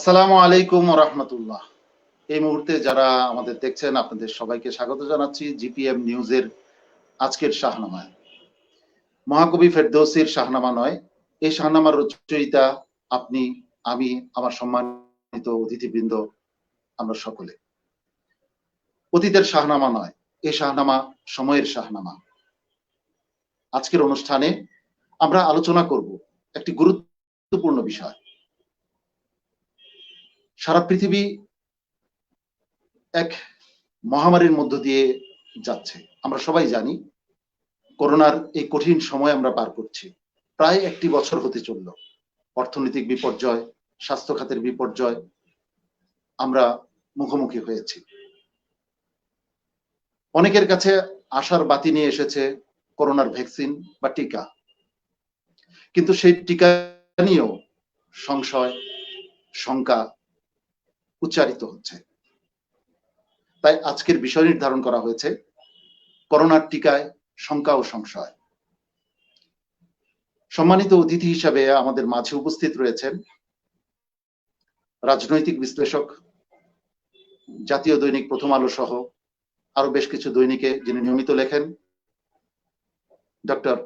আসসালামু আলাইকুম ওয়া রাহমাতুল্লাহ। এই মুহূর্তে যারা আমাদের দেখছেন আপনাদের সবাইকে স্বাগত জানাচ্ছি জিপিএম নিউজের আজকের শাহনামায়। মহাকবি ফেরদৌসীর শাহনামা নয়, এই শাহনামার রচয়িতা আপনি, আমি, আমার সম্মানিত অতিথিবৃন্দ, আমরা সকলে। অতীতের শাহনামা নয়, এই শাহনামা সময়ের শাহনামা। আজকের অনুষ্ঠানে আমরা আলোচনা করব একটি গুরুত্বপূর্ণ বিষয়। সারা পৃথিবী এক মহামারীর মধ্য দিয়ে যাচ্ছে। আমরা সবাই জানি করোনার এই কঠিন সময় আমরা পার করছি। প্রায় 1 বছর হতে চলল। অর্থনৈতিক বিপর্যয়, স্বাস্থ্য খাতের বিপর্যয় আমরা মুখোমুখি হয়েছি। অনেকের কাছে আশার বাতি নিয়ে এসেছে করোনার ভ্যাকসিন বা টিকা, কিন্তু সেই টিকা নিয়েও সংশয়, শঙ্কা উচ্চারিত হচ্ছে। তাই আজকের বিষয় নির্ধারণ করা হয়েছে করোনার টিকায় শঙ্কা ও সংশয়। সম্মানিত অতিথি হিসাবে আমাদের মাঝে উপস্থিত রয়েছেন রাজনৈতিক বিশ্লেষক, জাতীয় দৈনিক প্রথম আলো সহ আরো বেশ কিছু দৈনিকে যিনি নিয়মিত লেখেন, ডক্টর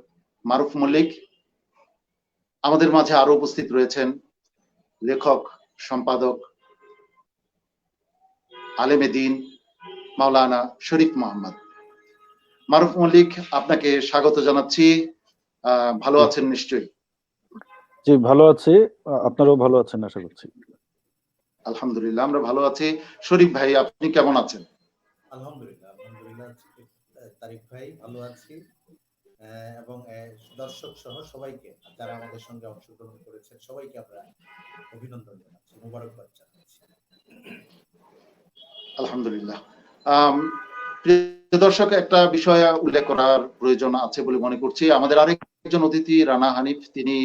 মারুফ মল্লিক। আমাদের মাঝে আরো উপস্থিত রয়েছেন লেখক, সম্পাদক, আলেমে দ্বীন মাওলানা শরীফ মোহাম্মদ। মারুফ মল্লিক, আপনাকে স্বাগত জানাচ্ছি। ভালো আছেন নিশ্চয়ই? জি, ভালো আছি। আপনারাও ভালো আছেন আশা করছি। আলহামদুলিল্লাহ, আমরা ভালো আছি। শরীফ ভাই, আপনি কেমন আছেন? আলহামদুলিল্লাহ তারিক ভাই, ভালো আছি এবং দর্শক সহ সবাইকে যারা আমাদের সঙ্গে অংশগ্রহণ করেছেন সবাইকে আমরা অভিনন্দন জানাচ্ছি, মোবারকবাদ জানাচ্ছি। আলহামদুলিল্লাহ। প্রিয় দর্শক, একটা বিষয় উল্লেখ করার প্রয়োজন আছে বলে মনে করছি। আমাদের আরেকজন অতিথি রানা হানিফ, তিনি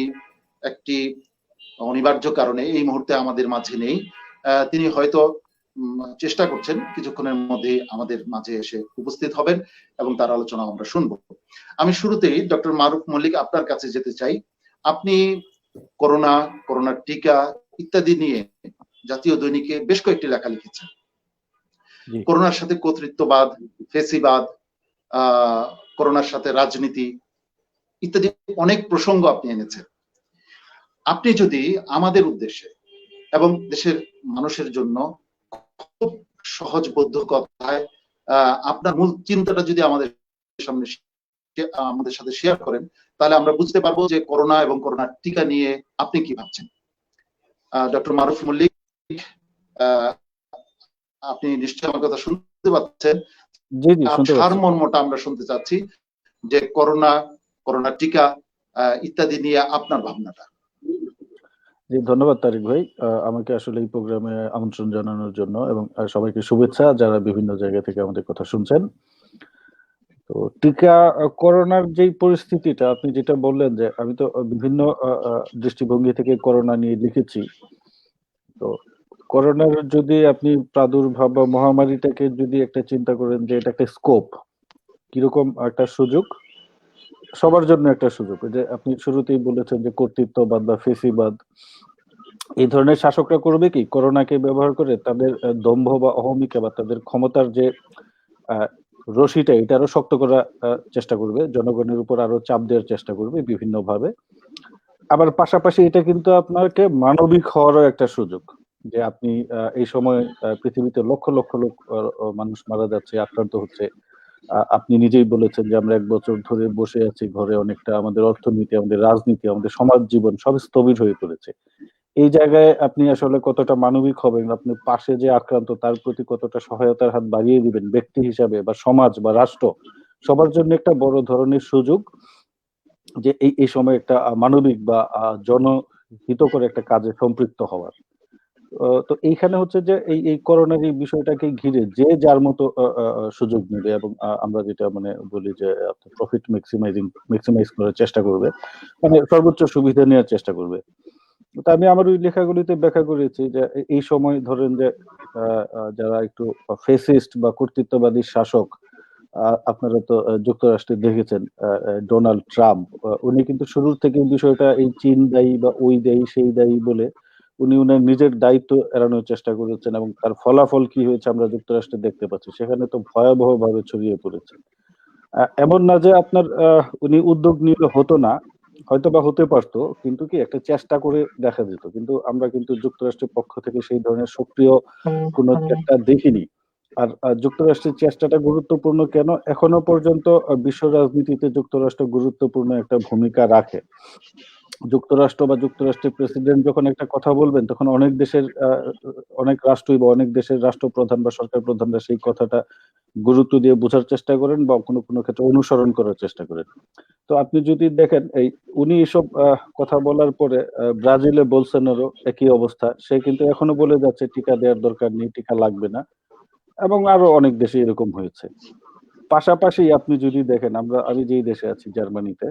একটি অনিবার্য কারণে এই মুহূর্তে আমাদের মাঝে নেই। তিনি হয়তো চেষ্টা করছেন কিছুক্ষণের মধ্যে আমাদের মাঝে এসে উপস্থিত হবেন এবং তার আলোচনা আমরা শুনবো। আমি শুরুতেই ডক্টর মারুফ মল্লিক আপনার কাছে যেতে চাই। আপনি করোনার টিকা ইত্যাদি নিয়ে জাতীয় দৈনিকে বেশ কয়েকটি লেখা লিখেছেন। করোনার সাথে কর্তৃত্ববাদ, ফেসিবাদ, করোনার সাথে রাজনীতি ইত্যাদি অনেক প্রসঙ্গ আপনি এনেছেন। আপনি যদি আমাদের উদ্দেশ্যে এবং দেশের মানুষের জন্য খুব সহজবোধ্য কথায় আপনার মূল চিন্তাটা যদি আমাদের সাথে শেয়ার করেন, তাহলে আমরা বুঝতে পারবো যে করোনা এবং করোনার টিকা নিয়ে আপনি কি ভাবছেন। ডক্টর মারুফ মল্লিক, আপনি নিশ্চয়ই আমার কথা শুনতে পাচ্ছেন? সারমর্মটা আমরা শুনতে চাচ্ছি যে করোনা টিকা ইত্যাদি নিয়ে আপনার ভাবনাটা। জি, ধন্যবাদ তারিক ভাই, আমাকে আসলে এই প্রোগ্রামে আমন্ত্রণ জানানোর জন্য এবং সবাইকে শুভেচ্ছা যারা বিভিন্ন জায়গা থেকে আমাদের কথা শুনছেন। তো টিকা, করোনার যে পরিস্থিতিটা আপনি যেটা বললেন, যে আমি তো বিভিন্ন দৃষ্টিভঙ্গি থেকে করোনা নিয়ে লিখেছি। তো করোনার যদি আপনি প্রাদুর্ভাব বা মহামারীটাকে যদি একটা চিন্তা করেন যে এটা একটা স্কোপ, কিরকম একটা সুযোগ, সবার জন্য একটা সুযোগ। যে আপনি শুরুতেই বলেছেন যে কর্তৃত্ববাদ বা ফেসিবাদ, এই ধরনের শাসকরা করবে কি, করোনাকে ব্যবহার করে তাদের দম্ভ বা অহমিকা বা তাদের ক্ষমতার যে রশিটা, এটা আরো শক্ত করার চেষ্টা করবে, জনগণের উপর আরো চাপ দেওয়ার চেষ্টা করবে বিভিন্ন ভাবে। আবার পাশাপাশি এটা কিন্তু আপনাকে মানবিক হওয়ারও একটা সুযোগ, যে আপনি এই সময় পৃথিবীতে লক্ষ লক্ষ লোক মানুষ মারা যাচ্ছে, আক্রান্ত হচ্ছে। আপনি নিজেই বলেছেন যে আমরা 1 বছর ধরে বসে আছি ঘরে, অনেকটা আমাদের অর্থনীতি, আমাদের রাজনীতি, আমাদের সমাজ জীবন সব স্থবির হয়ে পড়েছে। এই জায়গায় আপনি আসলে কতটা মানবিক হবেন, আপনি পাশে যে আক্রান্ত তার প্রতি কতটা সহায়তার হাত বাড়িয়ে দিবেন ব্যক্তি হিসাবে, বা সমাজ বা রাষ্ট্র, সবার জন্য একটা বড় ধরনের সুযোগ যে এই সময় একটা মানবিক বা জনহিতকর একটা কাজে সম্পৃক্ত হওয়ার। তো এইখানে হচ্ছে যে এই করোনার এই বিষয়টাকে ঘিরে যে যার মতো সুযোগ নেবে এবং আমরা যেটা মানে বলি যে প্রফিট ম্যাক্সিমাইজ করার চেষ্টা করবে, মানে সর্বোচ্চ সুবিধা নেওয়ার চেষ্টা করবে। তো আমি আমার ওই লেখাগুলিতে ব্যাখ্যা করেছি যে এই সময় ধরেন যে যারা একটু ফেসিস্ট বা কর্তৃত্ববাদী শাসক, আপনারা তো যুক্তরাষ্ট্রে দেখেছেন ডোনাল্ড ট্রাম্প, উনি কিন্তু শুরুর থেকে বিষয়টা এই চীন দায়ী বা ওই দায়ী সেই দায়ী বলে উনি উনার নিজের দায়িত্ব এড়ানোর চেষ্টা করেছেন এবং তার ফলাফল কি হয়েছে আমরা যুক্তরাষ্ট্রে দেখতে পাচ্ছি। সেখানে তো ভয়াবহভাবে ছড়িয়ে পড়েছে। এমন না যে আপনার উনি উদ্যোগ নিলে হতো না, হয়তোবা হতে পারতো, কিন্তু কি একটা চেষ্টা করে দেখা যেত। কিন্তু আমরা কিন্তু যুক্তরাষ্ট্রের পক্ষ থেকে সেই ধরনের সক্রিয় কোনো চেষ্টা দেখিনি। আর যুক্তরাষ্ট্রের চেষ্টাটা গুরুত্বপূর্ণ কেন? এখনো পর্যন্ত বিশ্ব রাজনীতিতে যুক্তরাষ্ট্র গুরুত্বপূর্ণ একটা ভূমিকা রাখে। যুক্তরাষ্ট্র বা যুক্তরাষ্ট্রের প্রেসিডেন্ট যখন একটা কথা বলবেন তখন অনেক দেশের অনেক রাষ্ট্রই বা অনেক দেশের রাষ্ট্রপ্রধান বা সরকার প্রধানরা সেই কথাটা গুরুত্ব দিয়ে বোঝার চেষ্টা করেন বা কোনো কোনো ক্ষেত্রে অনুসরণ করার চেষ্টা করেন। তো আপনি যদি দেখেন উনি এসব কথা বলার পরে ব্রাজিলে বোলসোনারো একই অবস্থা। সে কিন্তু এখনো বলে যাচ্ছে টিকা দেওয়ার দরকার নেই, টিকা লাগবে না, এবং আরো অনেক দেশে এরকম হয়েছে। পাশাপাশি আপনি যদি দেখেন আমি যেই দেশে আছি জার্মানিতে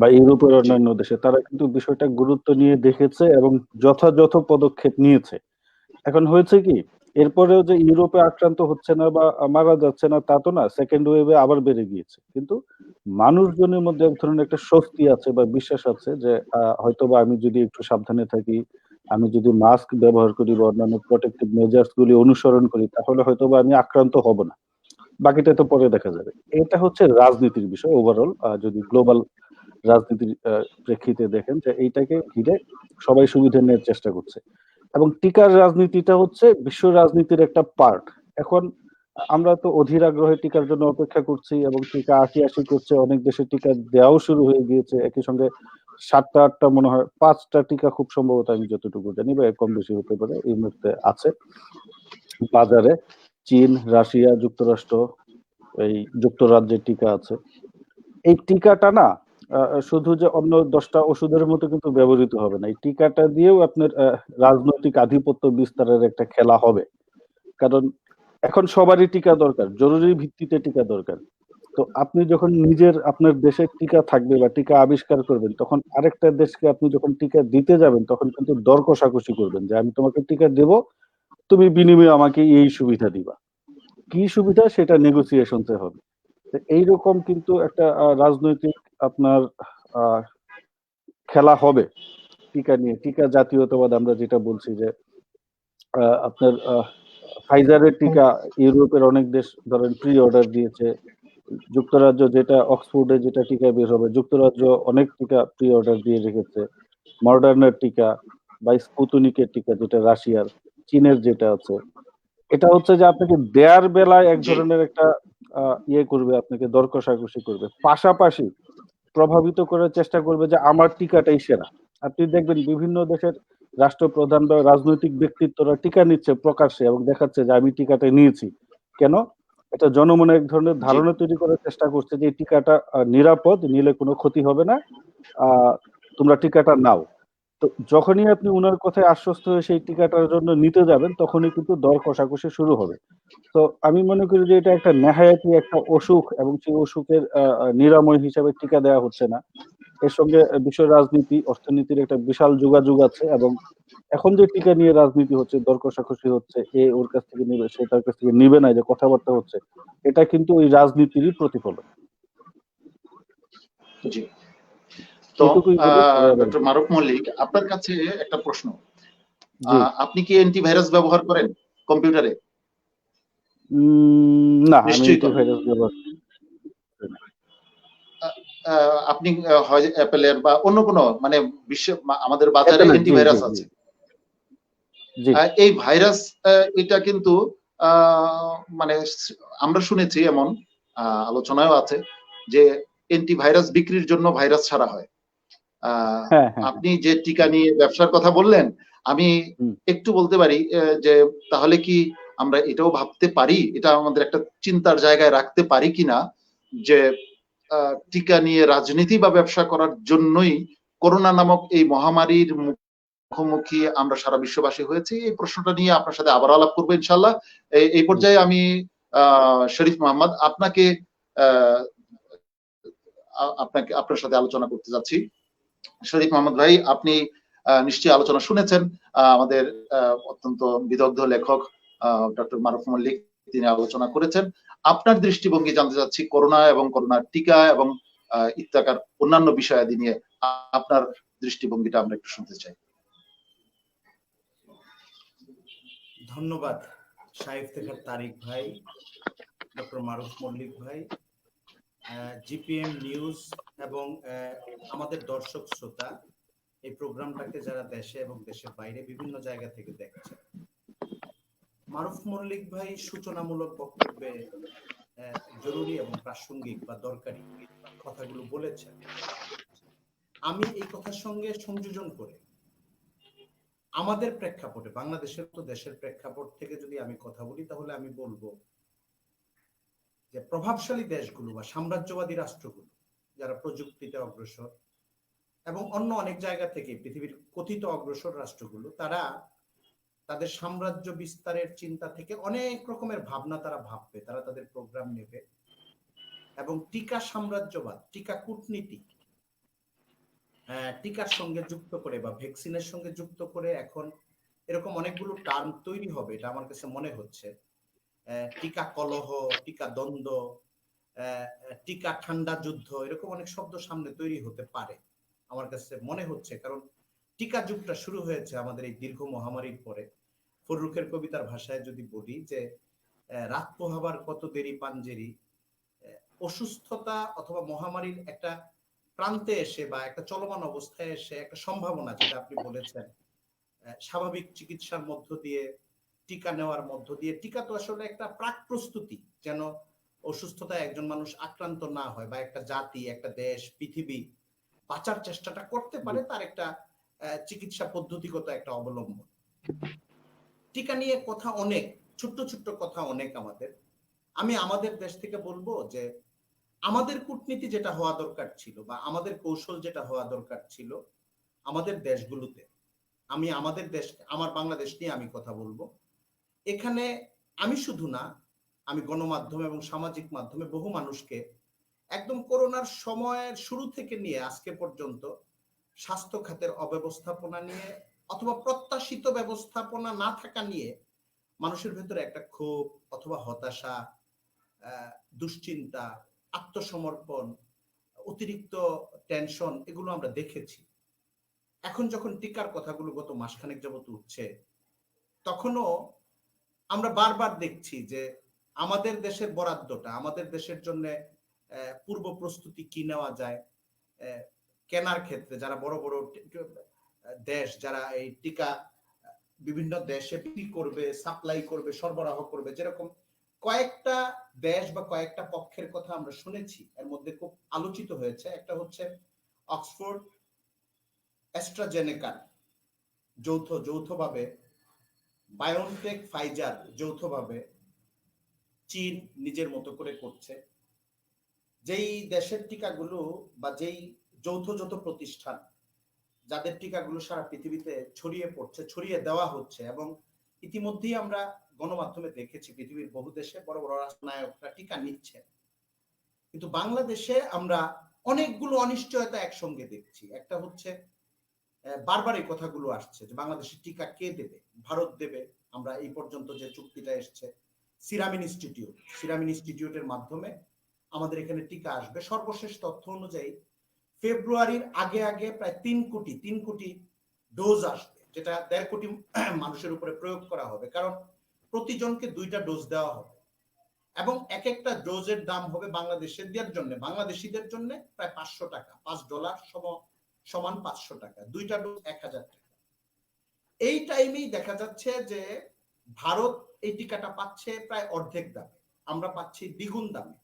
বা ইউরোপের জি অন্যান্য দেশে তারা কিন্তু বিষয়টা গুরুত্ব নিয়ে দেখেছে এবং যথাযথ পদক্ষেপ নিয়েছে। এখন হয়েছে কি, এরপরেও যে ইউরোপে আক্রান্ত হচ্ছে না বা মারা যাচ্ছে না তা তো না, সেকেন্ড ওয়েভে আবার বেড়ে গিয়েছে। কিন্তু মানুষজনের মধ্যে এক ধরনের একটা স্বস্তি আছে বা বিশ্বাস আছে যে হয়তোবা আমি যদি একটু সাবধানে থাকি, আমি যদি মাস্ক ব্যবহার করি বা অন্যান্য প্রোটেক্টিভ মেজার্স গুলি অনুসরণ করি তাহলে হয়তোবা আমি আক্রান্ত হব না। বাকিটা তো পরে দেখা যাবে। এটা হচ্ছে রাজনীতির বিষয় ওভারঅল। যদি গ্লোবাল রাজনীতির প্রেক্ষিতে দেখেন যে এইটাকে ঘিরে সবাই সুবিধা নেওয়ার চেষ্টা করছে এবং টিকার রাজনীতিটা হচ্ছে বিশ্ব রাজনীতির একটা পার্ট। এখন আমরা তো অধীর আগ্রহে টিকার জন্য অপেক্ষা করছি এবং টিকা আসি করছে, অনেক দেশে টিকা দেওয়াও শুরু হয়ে গিয়েছে। একই সঙ্গে ৭টা ৮টা মনে হয় ৫টা টিকা খুব সম্ভবত আমি যতটুকু জানি বা এর কম বেশি হতে পারে এই মুহূর্তে আছে বাজারে। চীন, রাশিয়া, যুক্তরাষ্ট্র, এই যুক্তরাজ্যের টিকা আছে। এই টিকাটা না শুধু যে অন্য 10টা ওষুধের মতো কিন্তু ব্যবহৃত হবে না। এই টিকাটা দিয়েও আপনার রাজনৈতিক আধিপত্য বিস্তারের একটা খেলা হবে। কারণ এখন সবারই টিকা দরকার, জরুরি ভিত্তিতে টিকা দরকার। তো আপনি যখন আপনার দেশে টিকা থাকবে বা টিকা আবিষ্কার করবেন তখন আরেকটা দেশকে আপনি যখন টিকা দিতে যাবেন তখন কিন্তু দর কষাকষি করবেন যে আমি তোমাকে টিকা দেব, তুমি বিনিময়ে আমাকে এই সুবিধা দিবা। কি সুবিধা সেটা নেগোসিয়েশনসে হবে। তো এইরকম কিন্তু একটা রাজনৈতিক আপনার আহ খেলা হবে টিকা নিয়ে। টিকা জাতীয়তাবাদ আমরা যেটা বলছি যে আপনার ফাইজারের টিকা ইউরোপের অনেক দেশ ধরেন প্রি অর্ডার দিয়েছে। যুক্তরাজ্য যেটা অক্সফোর্ডে যেটা টিকা বের হবে, যুক্তরাজ্য অনেক টিকা প্রি অর্ডার দিয়ে রেখেছে। মডার্নার টিকা বা স্পুতনিকের টিকা যেটা রাশিয়ার, চীনের যেটা আছে, এটা হচ্ছে যে আপনাকে দেয়ার বেলায় এক জি ধরনের একটা ইয়ে করবে, আপনাকে দর কষাকষি করবে, পাশাপাশি প্রভাবিত করার চেষ্টা করবে যে আমার টিকাটাই সেরা। আপনি দেখবেন বিভিন্ন দেশের রাষ্ট্রপ্রধান বা রাজনৈতিক ব্যক্তিত্বরা টিকা নিচ্ছে প্রকাশ্যে এবং দেখাচ্ছে যে আমি টিকাটা নিয়েছি। কেন? এটা জনমনে এক ধরনের জি ধারণা তৈরি করার চেষ্টা করছে যে এই টিকাটা নিরাপদ, নিলে কোনো ক্ষতি হবে না, তোমরা টিকাটা নাও। তো যখনই আপনি উনার কথায় আশ্বস্ত হয়ে সেই টিকাটার জন্য নিতে যাবেন তখনই কিন্তু দর কষাকষি শুরু হবে। তো আমি মনে করি যে এটা একটা নেহায়েতি একটা অসুখ এবং সেই অসুখের নিরাময় হিসাবে টিকা দেওয়া হচ্ছে না। এর সঙ্গে বিশ্ব রাজনীতি, অর্থনীতির একটা বিশাল যোগাযোগ আছে এবং এখন যে টিকা নিয়ে রাজনীতি হচ্ছে, দর কষাকষি হচ্ছে, এ ওর কাছ থেকে নিবে, সে তার কাছ থেকে নিবে না, যে কথাবার্তা হচ্ছে, এটা কিন্তু ওই রাজনীতিরই প্রতিফলন। জি তো এটুকুই বলি, পরে আবার ডক্টর মারুফ মল্লিক, আপনার কাছে একটা প্রশ্ন। জি। আপনি কি অ্যান্টিভাইরাস ব্যবহার করেন কম্পিউটারে? না, আমি নিশ্চয়ই করেন। অ্যান্টিভাইরাস ব্যবহার করি না। আপনি হয় অ্যাপেলের বা অন্য কোনো মানে আমাদের বাজারে অ্যাপেলের, জি জি অ্যান্টিভাইরাস জি আছে। জি এই ভাইরাস এটা কিন্তু মানে আমরা শুনেছি এমন আলোচনায়ও আছে যে অ্যান্টিভাইরাস বিক্রির জন্য ভাইরাস ছাড়া হয়। হ্যাঁ হ্যাঁ হ্যাঁ। আপনি যে টিকা নিয়ে ব্যবসার কথা বললেন, আমি হুম। একটু বলতে পারি যে তাহলে কি আমরা এটাও ভাবতে পারি, এটা আমাদের একটা চিন্তার জায়গায় রাখতে পারি কিনা যে টিকা নিয়ে রাজনীতি বা ব্যবসা করার জন্যই করোনা নামক এই মহামারীর মুখোমুখি আমরা সারা বিশ্ববাসী হয়েছি। এই প্রশ্নটা নিয়ে আপনার সাথে আবার আলাপ করবো ইনশাল্লাহ। এই পর্যায়ে আমি শরীফ মোহাম্মদ আপনাকে আপনার সাথে আলোচনা করতে যাচ্ছি। শরীফ মোহাম্মদ ভাই, আপনি নিশ্চয়ই আলোচনা শুনেছেন। আমাদের অত্যন্ত বিদগ্ধ লেখক ডক্টর মারুফ মল্লিক তিনি আলোচনা করেছেন। আপনার দৃষ্টিভঙ্গি জানতে চাচ্ছি করোনা এবং করোনার টিকা এবং ইত্যাকার অন্যান্য বিষয়াদি নিয়ে আপনার দৃষ্টিভঙ্গিটা আমরা একটু শুনতে চাই। ধন্যবাদ শাহ ইফতেখার তারিক ভাই, ডক্টর মারুফ মল্লিক ভাই, জিপিএম নিউজ এবং আমাদের দর্শক শ্রোতা এই প্রোগ্রামটাকে যারা দেশে এবং দেশের বাইরে বিভিন্ন জায়গা থেকে দেখছেন। মারুফ মল্লিক ভাই সূচনামূলক বক্তব্যে জরুরি এবং প্রাসঙ্গিক বা দরকারি কথাগুলো বলেছেন। আমি এই কথার সঙ্গে সংযোজন করে আমাদের প্রেক্ষাপটে, বাংলাদেশের তো দেশের প্রেক্ষাপট থেকে যদি আমি কথা বলি, তাহলে আমি বলবো যে প্রভাবশালী দেশগুলো বা সাম্রাজ্যবাদী রাষ্ট্রগুলো যারা প্রযুক্তিতে অগ্রসর এবং অন্য অনেক জায়গা থেকে পৃথিবীর কথিত অগ্রসর রাষ্ট্রগুলো, তারা তাদের সাম্রাজ্য বিস্তারের চিন্তা থেকে অনেক রকমের ভাবনা তারা ভাববে, তারা তাদের প্রোগ্রাম নেবে এবং টিকা সাম্রাজ্যবাদ, টিকা কূটনীতি টিকার সঙ্গে যুক্ত করে বা ভ্যাকসিনের সঙ্গে যুক্ত করে এখন এরকম অনেকগুলো টার্ম তৈরি হবে, এটা আমার কাছে মনে হচ্ছে। টিকা কলহ, টিকা দ্বন্দ্ব, টিকা ঠান্ডা যুদ্ধ, এরকম অনেক শব্দ সামনে তৈরি হতে পারে আমার কাছে মনে হচ্ছে। কারণ টিকা যুগটা শুরু হয়েছে আমাদের এই দীর্ঘ মহামারীর পরে। ফররুখের কবিতার ভাষায় যদি বলি যে রাত পোহাবার কত দেরি পাঞ্জেরি, অসুস্থতা অথবা মহামারীর একটা প্রান্তে এসে বা একটা চলমান অবস্থায় এসে একটা সম্ভাবনা, যেটা আপনি বলেছেন, স্বাভাবিক চিকিৎসার মধ্য দিয়ে, টিকা নেওয়ার মধ্য দিয়ে। টিকা তো আসলে একটা প্রাক প্রস্তুতি, যেন অসুস্থতায় একজন মানুষ আক্রান্ত না হয় বা একটা জাতি, একটা দেশ, পৃথিবী বাঁচার চেষ্টাটা করতে পারে, তার একটা চিকিৎসা পদ্ধতিগত একটা অবলম্বন। টিকা নিয়ে কথা অনেক, ছোট্ট ছোট্ট কথা অনেক আমাদের। আমি আমাদের দেশ থেকে বলবো যে আমাদের কূটনীতি যেটা হওয়া দরকার ছিল বা আমাদের কৌশল যেটা হওয়া দরকার ছিল আমাদের দেশগুলোতে, আমি আমাদের দেশ, আমার বাংলাদেশ নিয়ে আমি কথা বলবো। এখানে আমি শুধু না, আমি গণমাধ্যম এবং সামাজিক মাধ্যমে বহু মানুষকে একদম করোনার সময়ের শুরু থেকে নিয়ে আজকে পর্যন্ত স্বাস্থ্য খাতের অব্যবস্থাপনা নিয়ে অথবা প্রত্যাশিত ব্যবস্থাপনা না থাকা নিয়ে মানুষের ভেতরে একটা ক্ষোভ অথবা হতাশা, দুশ্চিন্তা, আত্মসমর্পণ, অতিরিক্ত টেনশন, এগুলো আমরা দেখেছি। এখন যখন টিকার কথাগুলো গত মাসখানেক যাবত উঠছে, তখনও আমরা বারবার দেখছি যে আমাদের দেশের বরাদ্দটা, আমাদের দেশের জন্য পূর্ব প্রস্তুতি কি নেওয়া যায় কেনার ক্ষেত্রে, যারা বড় বড় দেশ যারা এই টিকা বিভিন্ন দেশে বিক্রি করবে, সাপ্লাই করবে, সরবরাহ করবে, যেরকম কয়েকটা দেশ বা কয়েকটা পক্ষের কথা আমরা শুনেছি, এর মধ্যে খুব আলোচিত হয়েছে। একটা হচ্ছে অক্সফোর্ড অ্যাস্ট্রাজেনেকা যৌথভাবে, বায়োনটেক ফাইজার যৌথভাবে, চীন নিজের মতো করে করছে। যেই দেশের টিকাগুলো বা যেই যৌথ প্রতিষ্ঠান যাদের টিকাগুলো সারা পৃথিবীতে ছড়িয়ে পড়ছে, ছড়িয়ে দেওয়া হচ্ছে, এবং ইতিমধ্যেই আমরা গণমাধ্যমে দেখেছি পৃথিবীর বহু দেশে বড় বড় রাষ্ট্রনায়করা টিকা নিচ্ছে। কিন্তু বাংলাদেশে আমরা অনেকগুলো অনিশ্চয়তা একসঙ্গে দেখছি। একটা হচ্ছে বারবার এই কথাগুলো আসছে যে বাংলাদেশের টিকা কে দেবে, ভারত দেবে। আমরা এই পর্যন্ত যে চুক্তিটা এসছে সিরাম ইনস্টিটিউটের মাধ্যমে আমাদের এখানে টিকা আসবে। সর্বশেষ তথ্য অনুযায়ী ফেব্রুয়ারির আগে প্রায় 3 কোটি ডোজ আসবে, যেটা 1.5 কোটি মানুষের উপরে প্রয়োগ করা হবে, কারণ প্রতিজনকে 2টা ডোজ দেওয়া হবে এবং এক একটা ডোজের দাম হবে বাংলাদেশিদের জন্য প্রায় $500, $5 সমান 500 টাকা, 2টা ডোজ 1000 টাকা। এই টাইমেই দেখা যাচ্ছে যে ভারত এই টিকাটা পাচ্ছে প্রায় অর্ধেক দামে, আমরা পাচ্ছি দ্বিগুণ দামে।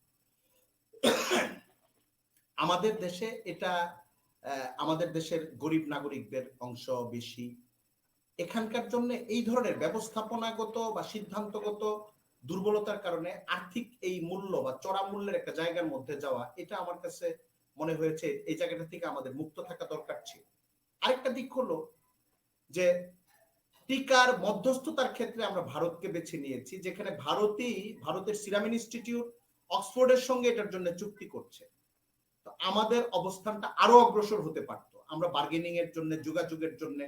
আমাদের দেশে এটা আমাদের দেশের গরিব নাগরিকদের অংশ বেশি। এখানকার জন্য এই ধরনের ব্যবস্থাপনাগত বা সিদ্ধান্তগত দুর্বলতার কারণে আর্থিক এই মূল্য বা চড়া মূল্যের একটা জায়গার মধ্যে যাওয়া, এটা আমার কাছে মনে হয়েছে এই জায়গাটা থেকে আমাদের মুক্ত থাকা দরকার ছিল। আরেকটা দিক হলো যে টিকার মধ্যস্থতার ক্ষেত্রে আমরা ভারতকে বেছে নিয়েছি, যেখানে ভারতের সিরাম ইনস্টিটিউট অক্সফোর্ডের সঙ্গে এটার জন্য চুক্তি করছে। তো আমাদের অবস্থানটা আরো অগ্রসর হতে পারত। আমরা বার্গেনিং এর জন্য, যোগাযোগের জন্য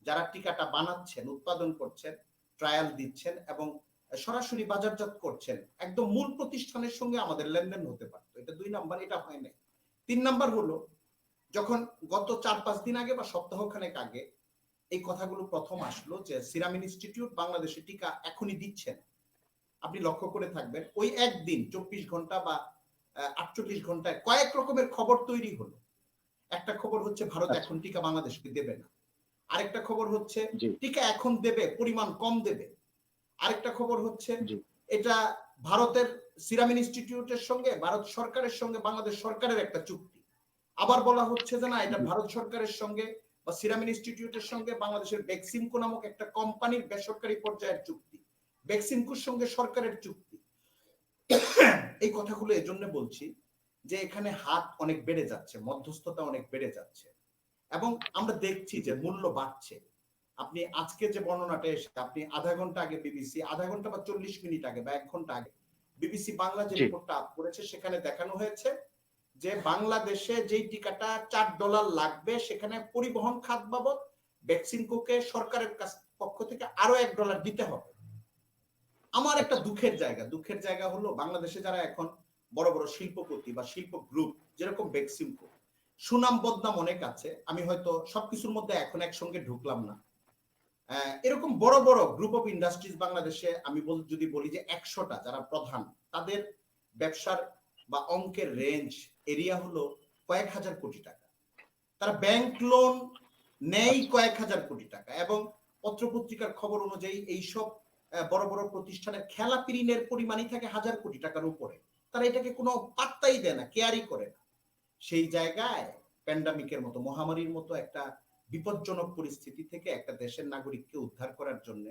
যারা টিকাটা বানাচ্ছেন, উৎপাদন করছেন, ট্রায়াল দিচ্ছেন এবং সরাসরি বাজারজাত করছেন, একদম মূল প্রতিষ্ঠানের সঙ্গে আমাদের লেনদেন হতে পারতো। এটা 2 নাম্বার, এটা হয় নাই। 3 নাম্বার হলো যখন গত 4-5 দিন আগে বা সপ্তাহখানেক আগে এই কথাগুলো প্রথম আসলো যে সিরাম ইনস্টিটিউট বাংলাদেশে টিকা এখনই দিচ্ছে না। আপনি লক্ষ্য করে থাকবেন ওই একদিন 24 ঘন্টা বা 48 ঘন্টায় কয়েক রকমের খবর তৈরি হলো। একটা খবর হচ্ছে ভারত এখন টিকা বাংলাদেশকে দেবে না, আরেকটা খবর হচ্ছে টিকা এখন দেবে, পরিমাণ কম দেবে, আরেকটা খবর হচ্ছে এটা ভারতের সিরাম ইনস্টিটিউটের সঙ্গে ভারত সরকারের সঙ্গে বাংলাদেশ সরকারের একটা চুক্তি। আবার বলা হচ্ছে যে না, এটা ভারত সরকারের সঙ্গে বা সিরাম ইনস্টিটিউটের সঙ্গে বাংলাদেশের বেক্সিমকো নামক একটা কোম্পানির বেসরকারি পর্যায়ের চুক্তি, বেক্সিমকোর সঙ্গে সরকারের চুক্তি। এই কথাগুলো এজন্য বলছি যে এখানে হাত অনেক বেড়ে যাচ্ছে, মধ্যস্থতা অনেক বেড়ে যাচ্ছে, এবং আমরা দেখছি যে মূল্য বাড়ছে। আপনি আজকে যে বর্ণনাটা এসে আপনি আধা ঘন্টা আগে বিবিসি, আধা ঘন্টা বা 40 মিনিট আগে বা 1 ঘন্টা আগে বিবিসি বাংলা যে রিপোর্টটা আপ করেছে সেখানে দেখানো হয়েছে যে বাংলাদেশে যেই টিকাটা $4 লাগবে সেখানে পরিবহন খাত বাবদ বেক্সিমকোকে সরকারের পক্ষ থেকে আরো $1 দিতে হবে। আমার একটা দুঃখের জায়গা হলো বাংলাদেশে যারা এখন বড় বড় শিল্পপতি বা শিল্প গ্রুপ যেরকম বেক্সিমকো, সুনাম বদনাম অনেক আছে, আমি হয়তো সবকিছুর মধ্যে এখন একসঙ্গে ঢুকলাম না। এরকম বড় বড় গ্রুপ অফ ইন্ডাস্ট্রিজ বাংলাদেশে আমি যদি বলি যে 100টা যারা প্রধান, তাদের ব্যবসার বা অঙ্কের রেঞ্জ এরিয়া হলো কয়েক হাজার কোটি টাকা। তারা ব্যাংক লোন নেই কয়েক হাজার কোটি টাকা, এবং পত্রপত্রিকার খবর অনুযায়ী এইসব বড় বড় প্রতিষ্ঠানের খেলাপি ঋণের পরিমাণই থাকে হাজার কোটি টাকার উপরে। তারা এটাকে কোনো পাত্তাই দেয় না, কেয়ারই করে না। সেই জায়গায় প্যান্ডামিকের মতো, মহামারীর মতো একটা বিপজ্জনক পরিস্থিতি থেকে একটা দেশের নাগরিককে উদ্ধার করার জন্য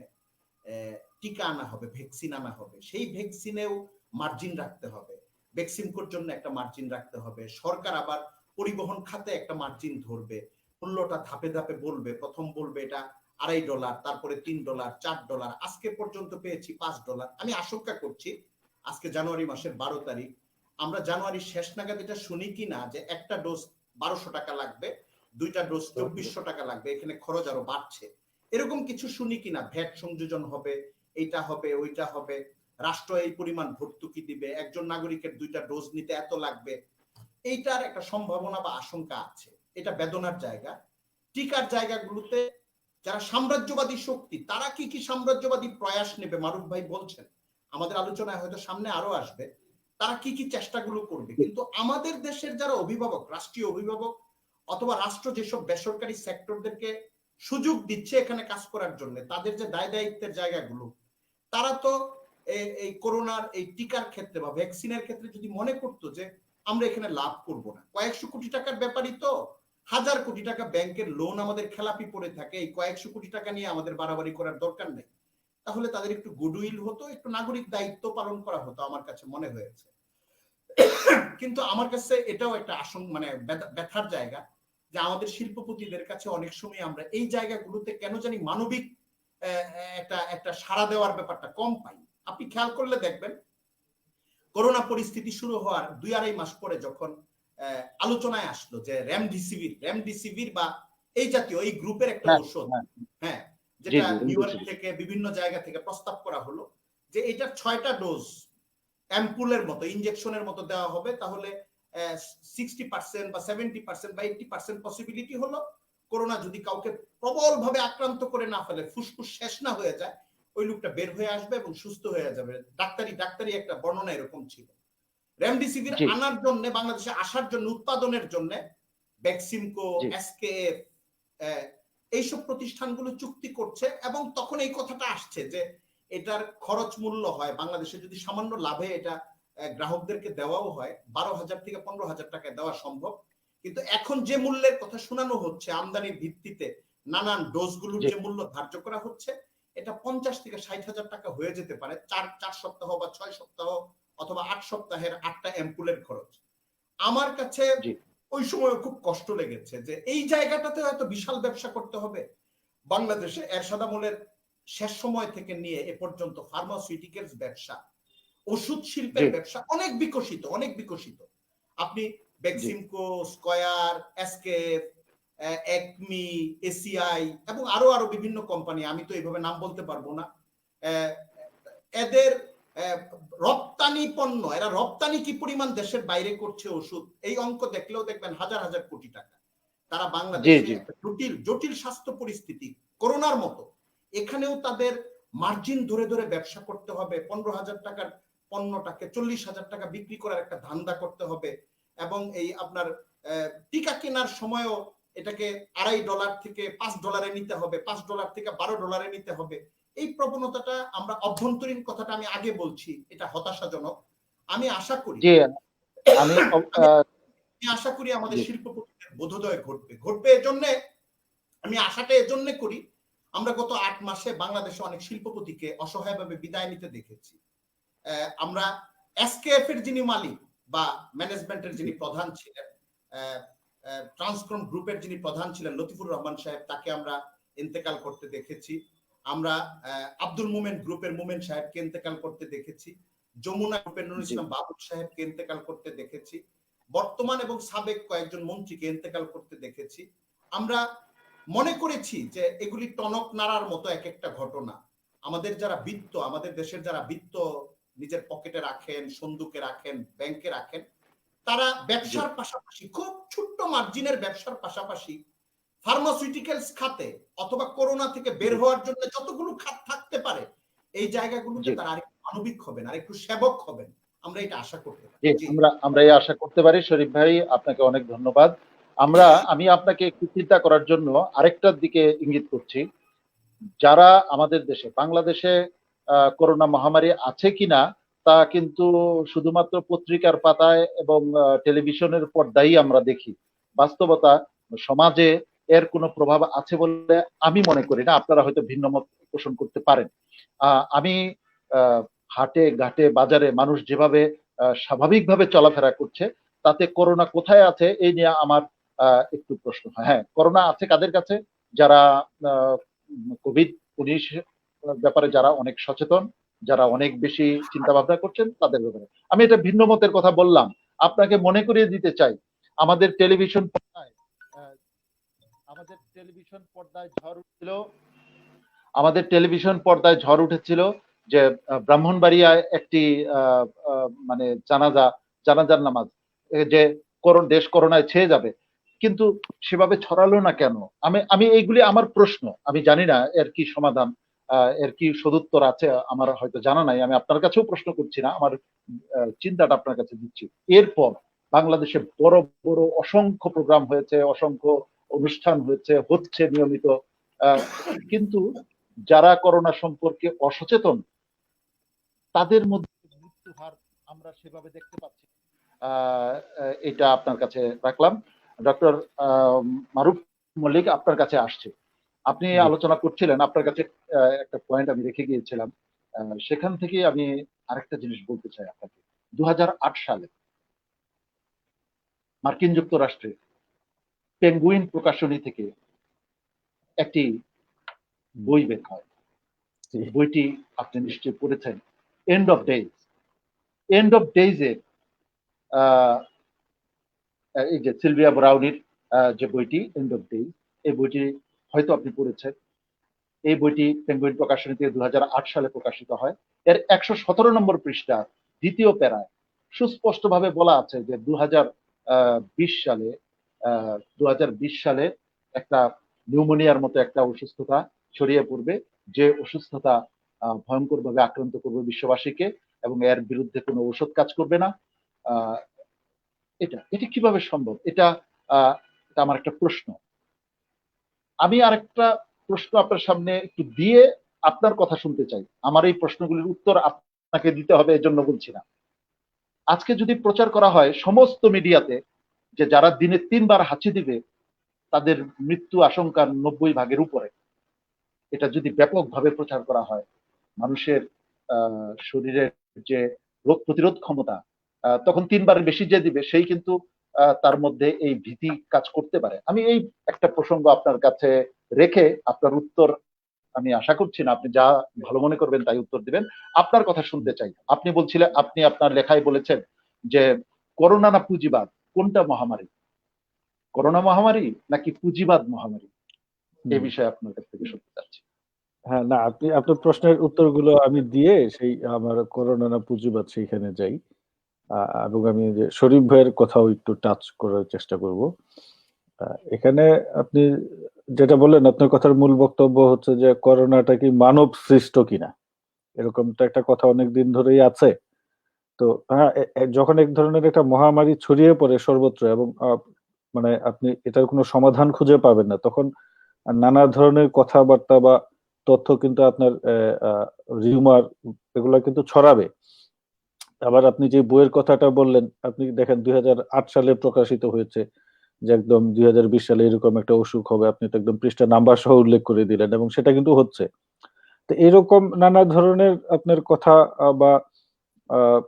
টিকা আনা হবে, ভ্যাকসিন আনা হবে। সেই ভ্যাকসিনেও মার্জিন রাখতে হবে, বেক্সিমকোর জন্য একটা মার্জিন রাখতে হবে। সরকার আবার পরিবহন খাতে একটা মার্জিন ধরবে, মূল্যটা ধাপে ধাপে বলবে। প্রথম বলবে এটা $2.5, তারপরে $3, $4, আজকে পর্যন্ত পেয়েছি $5। আমি আশঙ্কা করছি আজকে জানুয়ারি মাসের 12 তারিখ, আমরা জানুয়ারির শেষ নাগাদ এটা শুনি কিনা যে একটা ডোজ 1200 টাকা লাগবে, 2টা ডোজ 2400 টাকা লাগবে, এখানে খরচ আরো বাড়ছে, এরকম কিছু শুনি কিনা। ভ্যাট সংযোজন হবে, এইটা হবে, ওইটা হবে, রাষ্ট্র এই পরিমাণ ভর্তুকি দিবে, একজন নাগরিকের 2টা ডোজ নিতে এত লাগবে। এইটার একটা সম্ভাবনা বা আশঙ্কা আছে। এটা বেদনার জায়গা। টিকার জায়গাগুলোতে যারা সাম্রাজ্যবাদী শক্তি, তারা কি কি সাম্রাজ্যবাদী প্রয়াস নেবে, মারুফ ভাই বলছেন, আমাদের আলোচনায় হয়তো সামনে আরো আসবে, তারা কি কি চেষ্টাগুলো করবে। কিন্তু আমাদের দেশের যারা অভিভাবক, রাষ্ট্রীয় অভিভাবক অথবা রাষ্ট্র যেসব বেসরকারি সেক্টরদেরকে সুযোগ দিচ্ছে এখানে কাজ করার জন্য, তাদের যে দায় দায়িত্বের জায়গাগুলো, তারা তো এই করোনার এই টিকার ক্ষেত্রে বা ভ্যাকসিনের ক্ষেত্রে যদি মনে করতো যে আমরা এখানে লাভ করব না, কয়েকশো কোটি টাকার ব্যাপারই তো, হাজার কোটি টাকা ব্যাংকের লোন আমাদের খেলাপি পড়ে থাকে, এই কয়েকশো কোটি টাকা নিয়ে আমাদের বাড়াবাড়ি করার দরকার নেই, তাহলে তাদের একটু গুডউইল হতো, একটু নাগরিক দায়িত্ব পালন করা হতো, আমার কাছে মনে হয়েছে। কিন্তু আমার কাছে এটাও একটা মানে ব্যথার জায়গা যে আমাদের শিল্পপতিদের কাছে অনেক সময় আমরা এই জায়গাগুলোতে কেন জানি মানবিক একটা সাড়া দেওয়ার ব্যাপারটা কম পাই। আপনি খেয়াল করলে দেখবেন করোনা পরিস্থিতি শুরু হওয়ার 2-2.5 মাস পরে যখন আলোচনায় আসলো যে রেমডিসিভির বা এই জাতীয় এই গ্রুপের একটা ঔষধ, হ্যাঁ, যেটা নিউ ইয়র্ক থেকে বিভিন্ন জায়গা থেকে প্রস্তাব করা হলো যে এটার 6টা ডোজ অ্যাম্পুলের মতো, ইনজেকশনের মতো দেওয়া হবে, তাহলে 60% বা 70% বা 80% পসিবিলিটি হলো করোনা যদি কাউকে প্রবল ভাবে আক্রান্ত করে না ফেলে, ফুসফুস শেষ না হয়ে যায়, ওই লোকটা বের হয়ে আসবে এবং সুস্থ হয়ে যাবে। ডাক্তারি একটা বর্ণনা এরকম ছিল। রেমডিসিভির আনার জন্য, বাংলাদেশে আসার জন্য, উৎপাদনের জন্য বেক্সিমকো, এসকেএফ এইসব প্রতিষ্ঠানগুলো চুক্তি করছে, এবং তখন এই কথাটা আসছে যে এটার খরচ মূল্য হয় বাংলাদেশে যদি সামান্য লাভে এটা গ্রাহকদেরকে দেওয়াও হয় 12,000 থেকে 15,000 টাকায় দেওয়া সম্ভব। কিন্তু এখন যে মূল্যের কথা শোনানো হচ্ছে, আমদানির ভিত্তিতে নানান ডোজগুলোর যে মূল্য ধার্য করা হচ্ছে, এটা 50 থেকে 60,000 টাকা হয়ে যেতে পারে 4 সপ্তাহ বা 6 সপ্তাহ অথবা 8 সপ্তাহের 8টা অ্যাম্পুলের খরচ। আমার কাছে ওই সময় খুব কষ্ট লেগেছে যে এই জায়গাটাতে হয়তো বিশাল ব্যবসা করতে হবে বাংলাদেশে। এরশাদ আমলের শেষ সময় থেকে নিয়ে এ পর্যন্ত ফার্মাসিউটিক্যালস ব্যবসা, ওষুধ শিল্পের ব্যবসা অনেক বিকশিত। আপনি Beximco, square, SKF, Acme, ACI এবং আরো বিভিন্ন কোম্পানি, আমি তো এইভাবে নাম বলতে পারবো না, এদের রপ্তানি পণ্য, এরা রপ্তানি কি পরিমাণ দেশের বাইরে করছে ওষুধ, এই অঙ্ক দেখলেও দেখবেন হাজার হাজার কোটি টাকা। তারা জি বাংলাদেশে জি একটা জটিল জটিল স্বাস্থ্য পরিস্থিতি করোনার মতো, এখানেও তাদের মার্জিন ধরে ধরে ব্যবসা করতে হবে, 15,000 টাকার পণ্যটাকে 40,000 টাকা বিক্রি করার একটা ধান্দা করতে হবে, এবং এই আপনার টিকা কেনার সময়ও এটাকে $2.5 থেকে $5 নিতে হবে, $5 থেকে $12 নিতে হবে। এই প্রবণতাটা আমরা অভ্যন্তরীণ কথাটা আমি আগে বলছি, এটা হতাশাজনক। আমি আশা করি জি আমি আমি আশা করি আমাদের জি শিল্পপতিদের বোধোদয় ঘটবে এজন্য, আমি আশাটা এজন্য করি, আমরা গত 8 মাসে বাংলাদেশে অনেক শিল্পপতিকে অসহায়ভাবে বিদায় নিতে দেখেছি। আমরা এসকেএফ এর যিনি মালিক বা ম্যানেজমেন্টের যিনি প্রধান ছিলেন, ট্রান্সকম গ্রুপের যিনি প্রধান ছিলেন লতিফুর রহমান সাহেব, তাকে আমরা ইন্তেকাল করতে দেখেছি। আমরা আব্দুল মোমেন গ্রুপের মোমেন সাহেবকে ইন্তেকাল করতে দেখেছি। যমুনা গ্রুপের নুরুল ইসলাম বাবুল সাহেবকে ইন্তেকাল করতে দেখেছি। বর্তমান এবং সাবেক কয়েকজন মন্ত্রীকে ইন্তেকাল করতে দেখেছি। আমরা মনে করেছি যে এগুলি টনক নাড়ার মতো এক একটা ঘটনা। আমাদের যারা বিত্ত, আমাদের দেশের যারা বিত্ত নিজের পকেটে রাখেন, সন্দুকে রাখেন, ব্যাংকে রাখেন, তারা ব্যবসার পাশাপাশি খুব ছোট্ট মার্জিনের ব্যবসার পাশাপাশি ফার্মাসিউটিক্যালস খাতে অথবা করোনা থেকে বের হওয়ার জন্য যতগুলো খাত থাকতে পারে এই জায়গাগুলোতে তারা আরেকটু মানবিক হবেন, আরেকটু সেবক হবেন, আমরা এটা আশা করতে পারি। আমরা এই আশা করতে পারি। শরীফ ভাই, আপনাকে অনেক ধন্যবাদ। আমি আপনাকে একটু চিন্তা করার জন্য আরেকটার দিকে ইঙ্গিত করছি। যারা আমাদের দেশে, বাংলাদেশে করোনা মহামারী আছে কিনা তা কিন্তু শুধুমাত্র পত্রিকার পাতায় এবং টেলিভিশনের পর্দায় আমরা দেখি। বাস্তবতা সমাজে এর কোনো প্রভাব আছে বলে আমি মনে করি না। আপনারা হয়তো ভিন্ন মত পোষণ করতে পারেন। আমি হাটে ঘাটে বাজারে মানুষ যেভাবে স্বাভাবিকভাবে চলাফেরা করছে, তাতে করোনা কোথায় আছে এই নিয়ে আমার একটু প্রশ্ন হয়। হ্যাঁ, করোনা আছে কাদের কাছে? যারা কোভিড-19 ব্যাপারে যারা অনেক সচেতন, যারা অনেক বেশি চিন্তা ভাবনা করছেন, তাদের ব্যাপারে। আমি এটা ভিন্ন মতের কথা বললাম। আপনাকে মনে করিয়ে দিতে চাই, আমাদের টেলিভিশন পর্দায় ঝড় উঠেছিল যে ব্রাহ্মণবাড়িয়ায় একটি মানে জানাজার নামাজ, যে দেশ করোনায় ছেয়ে যাবে, কিন্তু সেভাবে ছড়ালো না কেন? আমি এইগুলি আমার প্রশ্ন। আমি জানি না এর কি সমাধান, এর কি সদুত্তর আছে, আমার হয়তো জানা নাই। আমি আপনার কাছেও প্রশ্ন করছি না, আমার চিন্তাটা আপনার কাছে দিচ্ছি। এরপর বাংলাদেশে বড় বড় অসংখ্য প্রোগ্রাম হয়েছে, অসংখ্য অনুষ্ঠান হচ্ছে নিয়মিত, কিন্তু যারা করোনা সম্পর্কে অসচেতন তাদের মধ্যে মৃত্যু হার আমরা সেভাবে দেখতে পাচ্ছি। এটা আপনার কাছে রাখলাম। ডক্টর মারুফ মল্লিক, আপনার কাছে আসছে। আপনি আলোচনা করছিলেন, আপনার কাছে একটা পয়েন্ট আমি রেখে গিয়েছিলাম, সেখান থেকে আমি আরেকটা জিনিস বলতে চাই আপনাকে। 2008 সালে মার্কিন যুক্তরাষ্ট্রে পেঙ্গুইন প্রকাশনী থেকে একটি বই বের হয়। বইটি আপনি নিশ্চয়ই পড়েছেন, এন্ড অফ ডেইজ এর এই যে সিলভিয়া ব্রাউনির যে বইটি এন্ড অফ ডেইজ, এই বইটি হয়তো আপনি পড়েছেন। এই বইটি পেঙ্গুইন প্রকাশনীতে 2008 সালে প্রকাশিত হয়। এর 117 নম্বর পৃষ্ঠা দ্বিতীয় প্যারায় সুস্পষ্টভাবে বলা আছে যে 2020 সালে একটা নিউমোনিয়ার মতো একটা অসুস্থতা ছড়িয়ে পড়বে, যে অসুস্থতা ভয়ঙ্করভাবে আক্রান্ত করবে বিশ্ববাসীকে, এবং এর বিরুদ্ধে কোনো ঔষধ কাজ করবে না। এটা কিভাবে সম্ভব? এটা আমার একটা প্রশ্ন। আমি আরেকটা প্রশ্ন আপনার সামনে একটু দিয়ে আপনার কথা শুনতে চাই। আমার এই প্রশ্নগুলির উত্তর আপনাকে দিতে হবে, এজন্য বলছি না। আজকে যদি প্রচার করা হয় সমস্ত মিডিয়াতে যে যারা দিনে 3 বার হাঁচি দিবে তাদের মৃত্যু আশঙ্কার 90 ভাগের উপরে, এটা যদি ব্যাপকভাবে প্রচার করা হয়, মানুষের শরীরের যে রোগ প্রতিরোধ ক্ষমতা, তখন 3 বারের বেশি যে দিবে সেই কিন্তু তার মধ্যে এই ভীতি কাজ করতে পারে। আমি এই একটা প্রসঙ্গ আপনার কাছে রেখে আপনার উত্তর আমি আশা করছি না, আপনি যা ভালো মনে করবেন তাই উত্তর দিবেন। আপনার কথা শুনতে চাই। আপনি বলছিলেন, আপনি আপনার লেখায় বলেছেন যে করোনা না পুঁজিবাদ, কোনটা মহামারী? করোনা মহামারী নাকি পুঁজিবাদ মহামারী? এই বিষয়ে আপনার কাছ থেকে শুনতে চাচ্ছি। হ্যাঁ, না, আপনার প্রশ্নের উত্তরগুলো আমি দিয়ে সেই আমার করোনা না পুঁজিবাদ সেইখানে যাই, এবং আমি যে শরীফ ভাইয়ের কথাও একটু টাচ করার চেষ্টা করব। এখানে আপনি যেটা বললেন, আপনার কথার মূল বক্তব্য হচ্ছে যে করোনাটা কি মানব সৃষ্ট কিনা, এরকম তো একটা কথা অনেক দিন ধরেই আছে। তো হ্যাঁ, যখন এক ধরনের একটা মহামারী ছড়িয়ে পড়ে সর্বত্র এবং মানে আপনি এটার কোনো সমাধান খুঁজে পাবেন না, তখন নানা ধরনের কথাবার্তা বা তথ্য কিন্তু আপনার রিউমার এগুলা কিন্তু ছড়াবে। আবার আপনি যে বইয়ের কথাটা বললেন, আপনি দেখেন 2008 সালে প্রকাশিত হয়েছে যে একদম 2020 সালে এরকম একটা অসুখ হবে, আপনি তো একদম পৃষ্ঠা নাম্বার সহ উল্লেখ করে দিলেন এবং সেটা কিন্তু হচ্ছে। তো এরকম নানা ধরনের আপনার কথা বা আহ,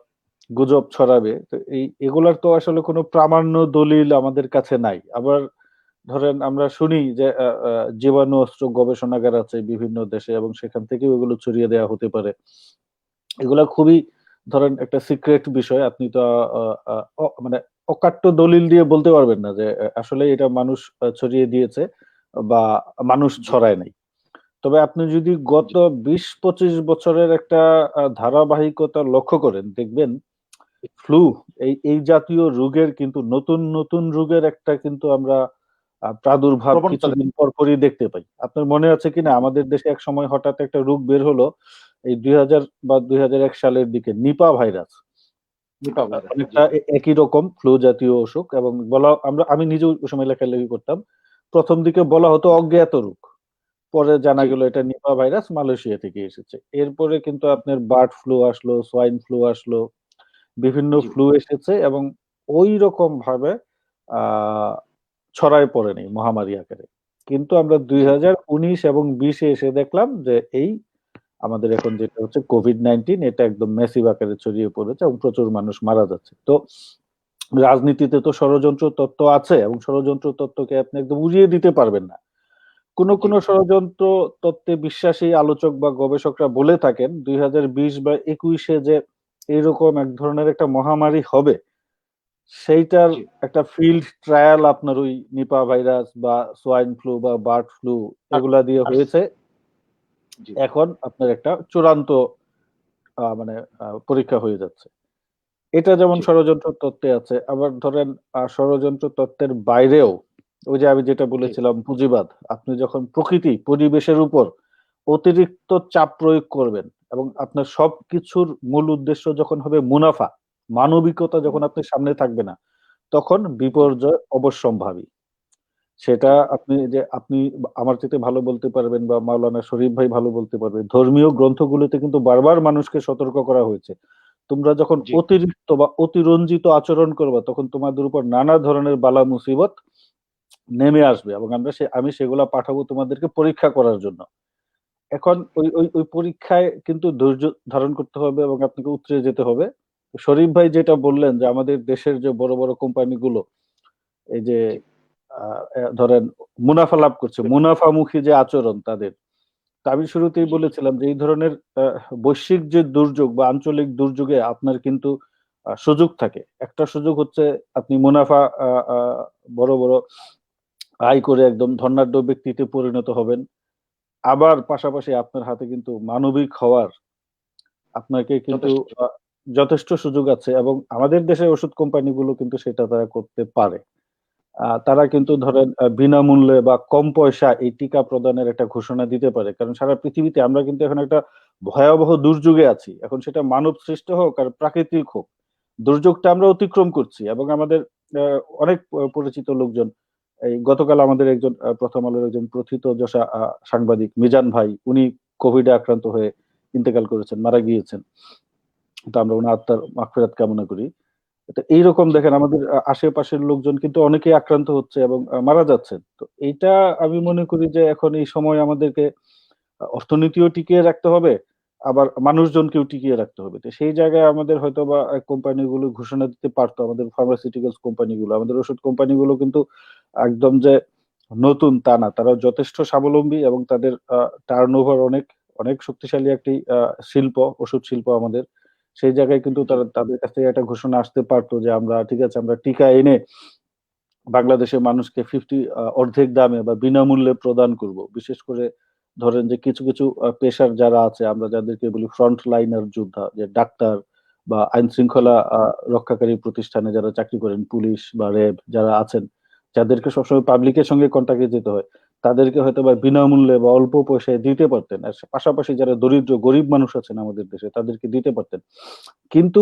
গুজব ছড়াবে। তো এগুলার তো আসলে কোনো প্রামাণ্য দলিল আমাদের কাছে নাই। আবার ধরেন আমরা শুনি যে জীবাণু অস্ত্র গবেষণাগার আছে বিভিন্ন দেশে এবং সেখান থেকেও এগুলো ছড়িয়ে দেওয়া হতে পারে। এগুলা খুবই ধরেন একটা সিক্রেট বিষয়, আপনি তো মানে অকাট্য দলিল দিয়ে বলতে পারবেন না যে আসলে এটা মানুষ ছড়িয়ে দিয়েছে বা মানুষ জি ছড়ায় নাই। তবে আপনি যদি গত জি 20-25 বছরের একটা ধারাবাহিকতা লক্ষ্য করেন, দেখবেন ফ্লু এই এই জাতীয় রোগের কিন্তু নতুন নতুন রোগের একটা কিন্তু আমরা প্রাদুর্ভাব প্রবণতা কিছুদিন পর পরই দেখতে পাই। আপনার মনে আছে কিনা, আমাদের দেশে এক সময় হঠাৎ একটা রোগ বের হলো এই 2000 বা 2001 সালের দিকে, নিপা ভাইরাস। Nipah virus. জি অনেকটা একই রকম ফ্লু জাতীয় অসুখ এবং আমি নিজেও ওই সময় লেখালেখি করতাম। প্রথম দিকে বলা হতো অজ্ঞাত রোগ, পরে জানা জি গেল এটা নিপা ভাইরাস মালয়েশিয়া থেকে এসেছে। এরপরে কিন্তু আপনার বার্ড ফ্লু আসলো, সোয়াইন ফ্লু আসলো, বিভিন্ন জি ফ্লু এসেছে এবং ওই রকম ভাবে আহ ছড়ায় পড়েনি মহামারী আকারে। কিন্তু আমরা জি 2019 এবং 20-এ এসে দেখলাম যে এই আমাদের এখন যেটা হচ্ছে কোভিড-19, এটা একদম ম্যাসিভ আকারে ছড়িয়ে পড়েছে এবং প্রচুর মানুষ মারা যাচ্ছে। তো রাজনীতিতে তো ষড়যন্ত্র তত্ত্ব আছে এবং ষড়যন্ত্র তত্ত্বকে আপনি একদম উড়িয়ে দিতে পারবেন না। কোনো জি কোনো ষড়যন্ত্র তত্ত্বে বিশ্বাসী আলোচক বা গবেষকরা বলে থাকেন 2020 বা 21-এ যে এরকম এক ধরনের একটা মহামারী হবে, সেইটার জি একটা ফিল্ড ট্রায়াল আপনার ওই নিপা ভাইরাস বা সোয়াইন ফ্লু বা বার্ড ফ্লু আর এগুলা দিয়ে আর হয়েছে। জি এখন আপনার একটা চূড়ান্ত মানে পরীক্ষা হয়ে যাচ্ছে। এটা যেমন জি ষড়যন্ত্র তত্ত্বে আছে। আবার ধরেন ষড়যন্ত্র তত্ত্বের বাইরেও ওই যে আমি যেটা জি বলেছিলাম পুঁজিবাদ, আপনি যখন প্রকৃতি পরিবেশের উপর অতিরিক্ত চাপ প্রয়োগ করবেন এবং আপনার সবকিছুর মূল উদ্দেশ্য যখন হবে মুনাফা, মানবিকতা যখন আপনার সামনে থাকবে না, তখন জি বিপর্যয় অবশ্যম্ভাবী। সেটা জি আপনি আমার চাইতে ভালো বলতে পারবেন বা মাওলানা শরীফ ভাই ভালো বলতে পারবে। ধর্মীয় গ্রন্থগুলোতে কিন্তু বারবার মানুষকে সতর্ক করা হয়েছে। তোমরা যখন জি অতিরিক্ত বা অতিরঞ্জিত আচরণ করবা, তখন তোমাদের উপর নানা ধরনের বালা মুসিবত নেমে আসবে এবং আমি সেগুলা পাঠাবো তোমাদেরকে পরীক্ষা করার জন্য। এখন ওই পরীক্ষায় কিন্তু ধৈর্য ধারণ করতে হবে এবং আপনাকে উতরে যেতে হবে। শরীফ ভাই যেটা বললেন যে আমাদের দেশের যে বড় বড় কোম্পানিগুলো এই যে জি ধরেন মুনাফা লাভ করছে, মুনাফামুখী যে আচরণ তাদের, তা আমি শুরুতেই জি বলেছিলাম যে এই ধরনের বৈশ্বিক যে দুর্যোগ বা আঞ্চলিক দুর্যোগে আপনার কিন্তু সুযোগ থাকে। একটা সুযোগ হচ্ছে আপনি মুনাফা বড় বড় আয় করে একদম ধনাঢ্য ব্যক্তিতে পরিণত হবেন। আবার পাশাপাশি আপনার হাতে কিন্তু মানবিক হওয়ার আপনাকে কিন্তু যথেষ্ট। আহ, যথেষ্ট সুযোগ আছে এবং আমাদের দেশের ওষুধ কোম্পানিগুলো কিন্তু সেটা তারা করতে পারে। তারা কিন্তু ধরেন বিনামূল্যে বা কম পয়সা এই টিকা প্রদানের একটা ঘোষণা দিতে পারে, কারণ সারা পৃথিবীতে আমরা কিন্তু এখন একটা ভয়াবহ দুর্যোগে আছি। এখন সেটা মানব সৃষ্ট হোক আর প্রাকৃতিক হোক, দুর্যোগটা আমরা অতিক্রম করছি এবং আমাদের অনেক পরিচিত লোকজন, এই গতকাল আমাদের একজন প্রথম আলোর একজন প্রথিতযশা সাংবাদিক মিজান ভাই, উনি কোভিডে আক্রান্ত হয়ে ইন্তেকাল করেছেন, মারা গিয়েছেন। তো আমরা ওনার আত্মার মাগফিরাত কামনা করি। তো এইরকম জি দেখেন আমাদের আশেপাশের লোকজন কিন্তু অনেকেই আক্রান্ত হচ্ছে এবং মারা যাচ্ছেন। তো এইটা আমি জি মনে করি যে এখন এই সময় আমাদেরকে অর্থনীতিও টিকিয়ে রাখতে হবে, আবার মানুষজনকেও টিকিয়ে রাখতে হবে। তো সেই জায়গায় আমাদের হয়তো বা কোম্পানিগুলো ঘোষণা দিতে পারতো, আমাদের ফার্মাসিউটিক্যালস কোম্পানিগুলো, আমাদের ওষুধ কোম্পানিগুলো কিন্তু একদম যে নতুন তা না, তারা যথেষ্ট স্বাবলম্বী এবং তাদের টার্নওভার অনেক অনেক শক্তিশালী একটি শিল্প, ওষুধ শিল্প আমাদের। সেই জায়গায় কিন্তু জি তাদের কাছ থেকে একটা ঘোষণা আসতে পারতো যে আমরা ঠিক আছে, আমরা টিকা এনে বাংলাদেশের মানুষকে অর্ধেক দামে বা বিনামূল্যে প্রদান করব। বিশেষ করে ধরেন যে কিছু কিছু পেশার যারা আছে, আমরা যাদেরকে বলি ফ্রন্ট লাইনার যোদ্ধা, যে ডাক্তার বা আইন জি শৃঙ্খলা রক্ষাকারী প্রতিষ্ঠানে যারা চাকরি করেন, পুলিশ বা র্যাব যারা আছেন, যাদেরকে সবসময় পাবলিকের সঙ্গে কন্ট্যাক্টে যেতে হয়, তাদেরকে হয়তো বা বিনামূল্যে বা অল্প পয়সায় দিতে পারতেন। আর পাশাপাশি যারা দরিদ্র গরিব মানুষ আছেন আমাদের দেশে তাদেরকে দিতে পারতেন। কিন্তু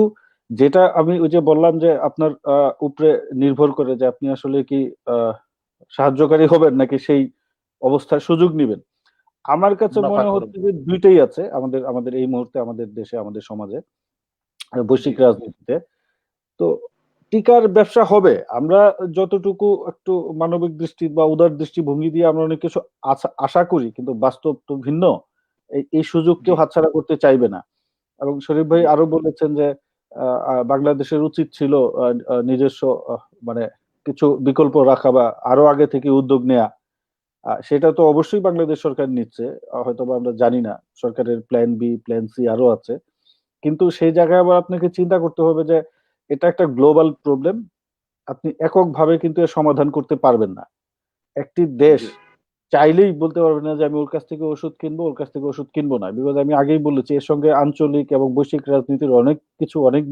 যেটা আমি ওই যে বললাম যে আপনার উপরে নির্ভর করে যে আপনি আসলে কি সাহায্যকারী হবেন নাকি সেই অবস্থার সুযোগ নিবেন। আমার কাছে মুনাফা মনে করুন। হচ্ছে যে ২ টাই আছে আমাদের আমাদের এই মুহূর্তে আমাদের দেশে, আমাদের সমাজে, জি বৈশ্বিক রাজনীতিতে। তো টিকার ব্যবসা হবে। আমরা যতটুকু একটু মানবিক দৃষ্টি বা উদার দৃষ্টিভঙ্গি দিয়ে আমরা অনেক কিছু আশা করি, কিন্তু বাস্তব তো ভিন্ন। এই সুযোগ জি কেউ হাতছাড়া করতে চাইবে না। এবং শরীফ ভাই জি আরো বলেছেন যে বাংলাদেশের উচিত ছিল নিজস্ব মানে কিছু বিকল্প রাখা বা আরো আগে থেকে উদ্যোগ নেয়া। সেটা তো অবশ্যই বাংলাদেশ সরকার নিচ্ছে। হয়তোবা আমরা জানি না। সরকারের প্ল্যান বি, প্ল্যান সি আরো আছে। কিন্তু সেই জায়গায় আবার আপনাকে চিন্তা করতে হবে যে এটা একটা গ্লোবাল প্রবলেম। আপনি এককভাবে কিন্তু এর সমাধান করতে পারবেন না। একটি দেশ জি চাইলেই বলতে পারবে না যে আমি ওর কাছ থেকে ওষুধ কিনবো, ওর কাছ থেকে ওষুধ কিনবো না। বিকজ আমি আগেই বলেছি এর সঙ্গে আঞ্চলিক এবং বৈশ্বিক রাজনীতির অনেক কিছু অনেক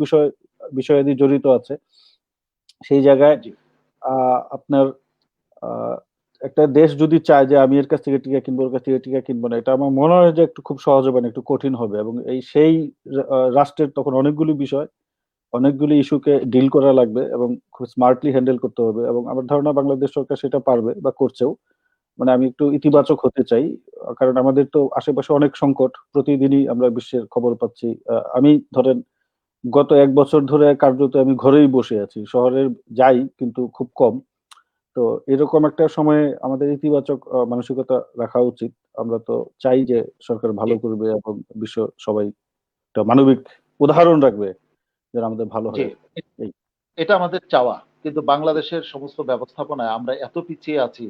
বিষয়াদি জড়িত আছে। সেই জায়গায় জি আপনার আ একটা দেশ যদি চায় যে আমি এর কাছ থেকে টিকা কিনবো, ওর কাছ থেকে টিকা কিনবো না, এটা আমার মনে হয় যে একটু খুব সহজ হবে না, একটু কঠিন হবে এবং সেই রাষ্ট্রের তখন অনেকগুলি বিষয়, অনেকগুলি ইস্যুকে ডিল করা লাগবে এবং খুব স্মার্টলি হ্যান্ডেল করতে হবে এবং আমার ধারণা বাংলাদেশ সরকার সেটা পারবে বা করছেও। মানে আমি একটু জি ইতিবাচক হতে চাই। কারণ আমাদের তো আশেপাশে অনেক সংকট। প্রতিদিনই আমরা বিশ্বের খবর পাচ্ছি। আমি ধরেন গত ১ বছর ধরে কার্যত আমি ঘরেই বসে আছি। শহরে যাই কিন্তু খুব কম। তো এরকম একটা সময়ে আমাদের ইতিবাচক মানসিকতা রাখা উচিত। আমরা তো চাই যে সরকার জি ভালো করবে এবং বিশ্ব সবাই একটা মানবিক উদাহরণ রাখবে যেন আমাদের ভালো জি হয় আরকি। এই এটা আমাদের চাওয়া। কিন্তু বাংলাদেশের সমস্ত ব্যবস্থাপনায় আমরা এত পিছিয়ে আছি।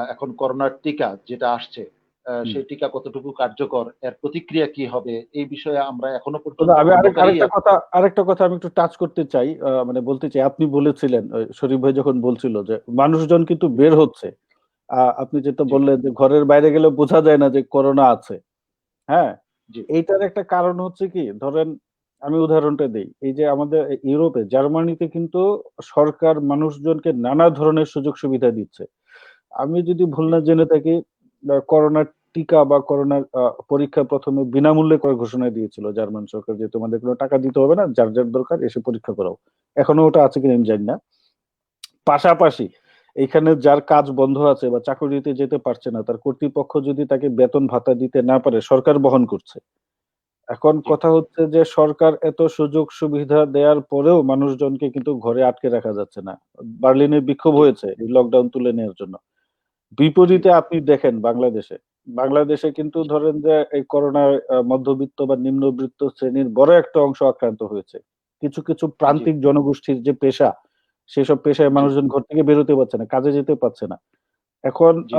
এখন করোনার টিকা যেটা আসছে, হুম। সেই টিকা কতটুকু কার্যকর, এর প্রতিক্রিয়া কি হবে? এই বিষয়ে আমরা এখনো তবে পর্যন্ত আমি অন্ধকারেই আছি। আরেকটা কথা আমি একটু টাচ করতে চাই। মানে বলতে চাই আপনি বলেছিলেন শরীফ ভাই যখন বলছিল যে মানুষজন কিন্তু বের হচ্ছে। আপনি যেটা জি, বললেন যে ঘরের বাইরে গেলে বোঝা যায় না যে করোনা আছে। হ্যাঁ? জি, এইটার একটা কারণ হচ্ছে কি ধরেন আমি উদাহরণটা দেই। এই যে আমাদের ইউরোপে জার্মানিতে কিন্তু সরকার মানুষজনকে নানা ধরনের সুযোগ সুবিধা দিচ্ছে। আমি যদি ভুল জি, না জেনে থাকি করোনার টিকা বা করোনার পরীক্ষা ১ম এ বিনামূল্যে করার ঘোষণা দিয়েছিল জার্মান সরকার যে তোমাদের কোন টাকা দিতে হবে না। যার দরকার এসে পরীক্ষা করাও। এখনো ওটা আছে কিনা আমি জানি না। পাশাপাশি এইখানে যার কাজ বন্ধ আছে বা চাকুরিতে যেতে পারছে না, তার কর্তৃপক্ষ যদি তাকে বেতন ভাতা দিতে না পারে, সরকার বহন করছে। এখন জি, কথা হচ্ছে যে সরকার এত সুযোগ সুবিধা দেয়ার পরেও মানুষজনকে কিন্তু ঘরে আটকে রাখা যাচ্ছে না। বার্লিনে বিক্ষোভ জি, হয়েছে এই লকডাউন তুলে নেয়ার জন্য। জি, বিপরীতে আপনি দেখেন বাংলাদেশে। বাংলাদেশে কিন্তু জি, ধরেন যে এই করোনায় মধ্যবিত্ত বা নিম্নবিত্ত শ্রেণীর বড় একটা অংশ আক্রান্ত হয়েছে। কিছু জি, প্রান্তিক জনগোষ্ঠীর যে পেশা, সেসব পেশায় জি, মানুষজন ঘর থেকে বেরোতে পারছে না, কাজে যেতে পারছে না। এখন জি,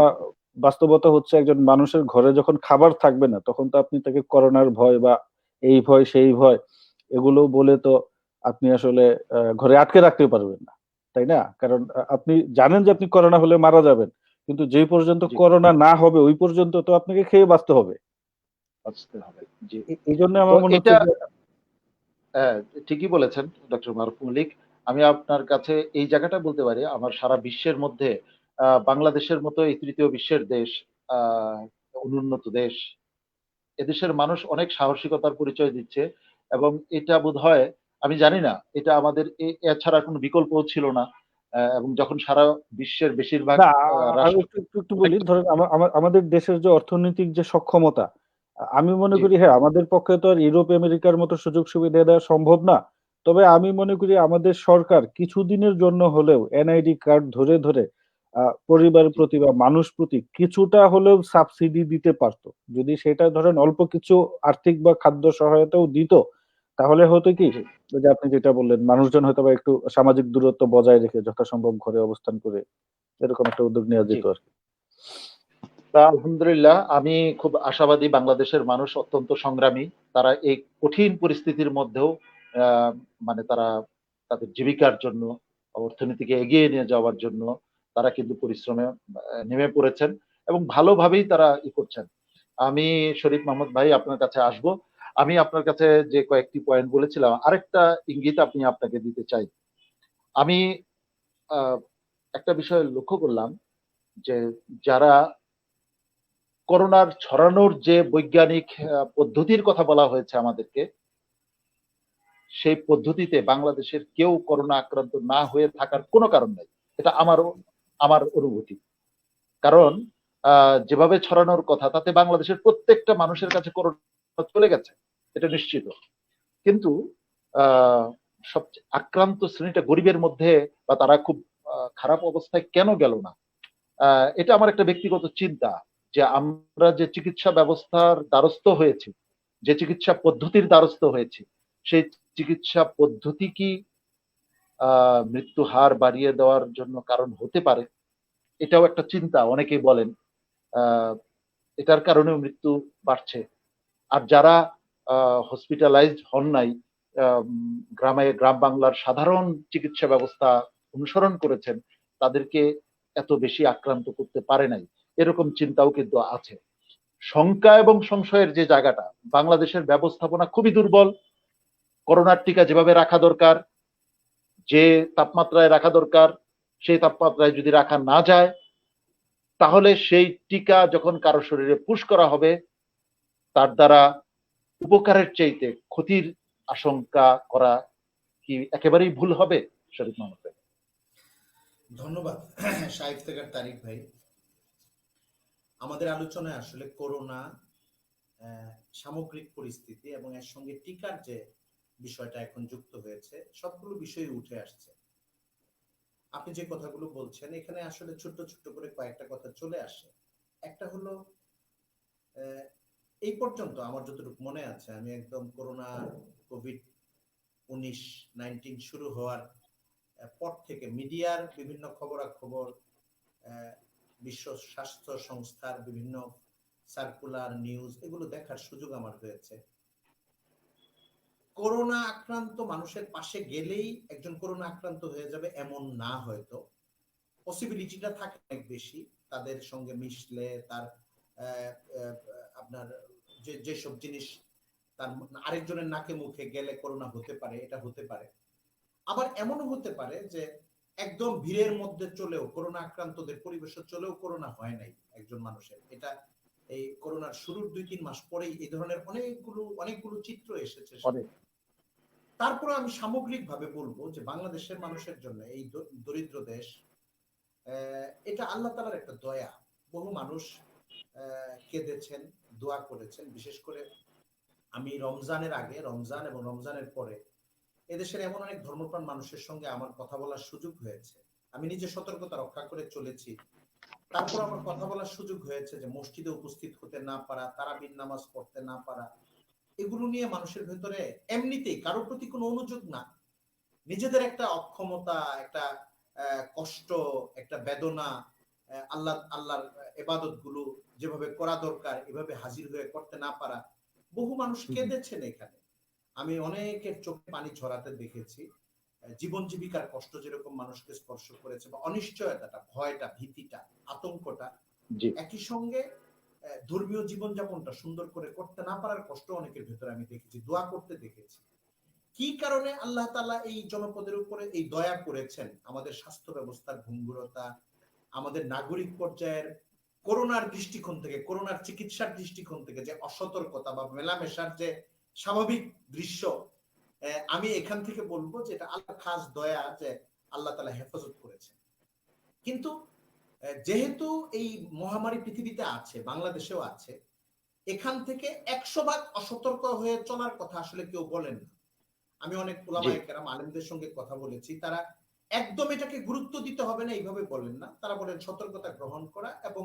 বাস্তবতা হচ্ছে একজন মানুষের ঘরে যখন খাবার থাকবে না, তখন তো আপনি তাকে করোনার ভয় বা এই ভয়, সেই ভয় এগুলো বলে তো আপনি আসলে ঘরে আটকে রাখতে পারবেন না। তাই না? কারণ আপনি জানেন যে আপনি করোনা হলে মারা যাবেন। কিন্তু যেই পর্যন্ত জি, করোনা না হবে ওই পর্যন্ত তো আপনাকে খেয়ে বাঁচতে হবে। বাঁচতে হবে। জি। এইজন্য তো আমার মনে হচ্ছে এটা যে হ্যাঁ, ঠিকই বলেছেন ডক্টর মারুফ মল্লিক। আমি আপনার কাছে এই জায়গাটা বলতে পারি, আমার সারা বিশ্বের মধ্যে বাংলাদেশের মতো এই ৩য় বিশ্বের দেশ, আ অনুন্নত দেশ, এদেশের মানুষ অনেক সাহসিকতার পরিচয় দিচ্ছে এবং এটা বোধহয় আমি জানি না, এটা আমাদের এছাড়া কোনো বিকল্পও ছিল না। এবং যখন সারা বিশ্বের বেশিরভাগ না, আমি রাষ্ট্র একটু বলি। অনেকটা ধরেন আমাদের দেশের যে অর্থনৈতিক যে সক্ষমতা, আমি মনে জি, করি হ্যাঁ, আমাদের পক্ষে তো আর ইউরোপ আমেরিকার মতো সুযোগ সুবিধা দেওয়া সম্ভব না। তবে আমি মনে করি আমাদের সরকার কিছুদিনের জন্য হলেও এনআইডি কার্ড ধরে পরিবার জি, প্রতি বা মানুষ প্রতি কিছুটা হলেও সাবসিডি দিতে পারত। যদি সেটা ধরেন অল্প কিছু আর্থিক বা খাদ্য সহায়তাও দিত, তাহলে হতো কি জি, ওই যে আপনি যেটা বললেন, মানুষজন হয়তোবা একটু সামাজিক দূরত্ব বজায় রেখে যথাসম্ভব ঘরে অবস্থান করে এরকম একটা উদ্যোগ নেওয়া জি। যেত আরকি। তা আলহামদুলিল্লাহ আমি খুব আশাবাদী বাংলাদেশের মানুষ অত্যন্ত সংগ্রামী। তারা এই কঠিন পরিস্থিতির মধ্যেও আ মানে তারা তাদের জীবিকার জন্য, অর্থনীতিকে এগিয়ে নিয়ে যাওয়ার জন্য তারা কিন্তু পরিশ্রমে নেমে পড়েছেন এবং ভালোভাবেই তারা করছেন। আমি শরীফ মাহমুদ ভাই আপনার কাছে আসবো। আমি আপনার কাছে যে কয়েকটি পয়েন্ট বলেছিলাম, আরেকটা ইঙ্গিত আপনাকে দিতে চাই। আমি আ একটা বিষয় লক্ষ্য করলাম যে যারা করোনার ছড়ানোর যে বৈজ্ঞানিক পদ্ধতির কথা বলা হয়েছে আমাদেরকে, সেই পদ্ধতিতে বাংলাদেশের কেউ করোনা আক্রান্ত না হয়ে থাকার কোনো কারণ নাই। এটা আমার অনুভূতি। কারণ যেভাবে ছড়ানোর কথা তাতে বাংলাদেশের প্রত্যেকটা মানুষের কাছে করোনা চলে গেছে, এটা নিশ্চিত। কিন্তু সবচেয়ে আক্রান্ত শ্রেণীটা গরিবের মধ্যে, বা তারা খুব খারাপ অবস্থায় কেন গেল না, এটা আমার একটা ব্যক্তিগত চিন্তা। যে আমরা যে চিকিৎসা ব্যবস্থার দ্বারস্থ হয়েছি, যে চিকিৎসা পদ্ধতির দ্বারস্থ হয়েছি, সেই চিকিৎসা পদ্ধতি কি মৃত্যু হার বাড়িয়ে দেওয়ার জন্য কারণ হতে পারে? এটাও একটা চিন্তা। অনেকেই বলেন এটার কারণেও মৃত্যু বাড়ছে। আর যারা হসপিটালাইজড হন নাই, গ্রাম বাংলার সাধারণ চিকিৎসা ব্যবস্থা অনুসরণ করেছেন, তাদেরকে এত বেশি আক্রান্ত করতে পারে নাই, এরকম চিন্তাও কিন্তু আছে। শঙ্কা এবং সংশয়ের যে জায়গাটা, বাংলাদেশের ব্যবস্থাপনা খুবই দুর্বল। করোনার টিকা যেভাবে রাখা দরকার, যে তাপমাত্রায় রাখা দরকার, সেই তাপমাত্রায় যদি রাখা না যায়, তাহলে সেই টিকা যখন কারো শরীরে পুশ করা হবে, তার দ্বারা উপকারের চাইতে ক্ষতির আশঙ্কা করা কি একেবারেই ভুল হবে? শরীফ মাহমুদ ভাই। ধন্যবাদ শাহিদ থেকে তারিক ভাই। আমাদের আলোচনায় আসলে করোনা, সামগ্রিক পরিস্থিতি এবং এর সঙ্গে টিকার যে বিষয়টা এখন যুক্ত হয়েছে, সবগুলো বিষয় উঠে আসছে। আপনি যে কথাগুলো বলছেন, এখানে আসলে ছোট্ট ছোট্ট করে কয়েকটা কথা চলে আসে। একটা হলো, এই পর্যন্ত আমার যতটুকু মনে আছে, আমি একদম করোনা COVID-19 শুরু হওয়ার পর থেকে মিডিয়ার বিভিন্ন খবরাখবর, বিশ্ব স্বাস্থ্য সংস্থার বিভিন্ন সার্কুলার নিউজ, এগুলো দেখার সুযোগ আমার হয়েছে। করোনা আক্রান্ত মানুষের পাশে গেলেই একজন করোনা আক্রান্ত হয়ে যাবে এমন না, হয়তো পসিবিলিটিটা থাকে অনেক বেশি। তাদের সঙ্গে মিশলে তার আপনার যেসব জিনিস তার আরেকজনের নাকে মুখে গেলে করোনা হতে পারে, এটা হতে পারে। আবার এমনও হতে পারে যে একদম ভিড়ের মধ্যে চলেও, করোনা আক্রান্তদের পরিবেশে চলেও করোনা হয় নাই একজন মানুষের। এটা এই করোনার শুরুর 2-3 মাস পরেই এই ধরনের অনেকগুলো চিত্র এসেছে। তারপরে আমি সামগ্রিকভাবে বলবো যে বাংলাদেশের মানুষের জন্য এই দরিদ্র দেশ, এটা আল্লাহ তাআলার একটা দয়া। বহু মানুষ কেঁদেছেন, দোয়া করেছেন। বিশেষ করে আমি রমজানের আগে, রমজান এবং রমজানের পরে এদেশের এমন অনেক ধর্মপ্রাণ মানুষের সঙ্গে আমার কথা বলার সুযোগ হয়েছে। আমি নিজে সতর্কতা রক্ষা করে চলেছি, তারপর আমার কথা বলার সুযোগ হয়েছে যে মসজিদে উপস্থিত হতে না পারা, তারাবির নামাজ পড়তে না পারা, এগুলো নিয়ে মানুষের ভেতরে এমনিতেই কারোর প্রতি কোনো অনুযোগ না, নিজেদের একটা অক্ষমতা, একটা কষ্ট, একটা বেদনা, আল্লাহর ইবাদত গুলো যেভাবে করা দরকার এভাবে হাজির হয়ে করতে না পারা, বহু মানুষ কেঁদেছেন এখানে। আমি অনেকের চোখে পানি ঝরাতে দেখেছি। জীবন জীবিকার কষ্ট যেরকম মানুষকে স্পর্শ করেছে, বা অনিশ্চয়তাটা, ভয়টা, ভীতিটা, আতঙ্কটা, একই সঙ্গে ধর্মীয় জীবনযাপনটা সুন্দর করে করতে না পারার কষ্ট অনেকের ভেতরে আমি দেখেছি, দোয়া করতে দেখেছি। কি কারণে আল্লাহ তাআলা এই জনপদের উপরে এই দয়া করেছেন? আমাদের স্বাস্থ্য ব্যবস্থার ভঙ্গুরতা, আমাদের নাগরিক পর্যায়ের করোনার দৃষ্টিকোণ থেকে, করোনার চিকিৎসার দৃষ্টিকোণ থেকে যে অসতর্কতা বা মেলামেশার যে স্বাভাবিক দৃশ্য, আমি এখান থেকে বলবো যে এটা আল্লাহর খাস দয়া যে আল্লাহ তাআলা হেফাজত করেছেন। কিন্তু যেহেতু এই মহামারী পৃথিবীতে আছে, বাংলাদেশেও আছে, এখান থেকে 100 ভাগ অসতর্ক হয়ে চলার কথা আসলে কেউ বলেন না। আমি অনেক উলামায়ে কেরাম, আলেমদের সঙ্গে কথা বলেছি, তারা একদম এটাকে গুরুত্ব দিতে হবে না এইভাবে বলেন না। তারা বলেন সতর্কতা গ্রহণ করা এবং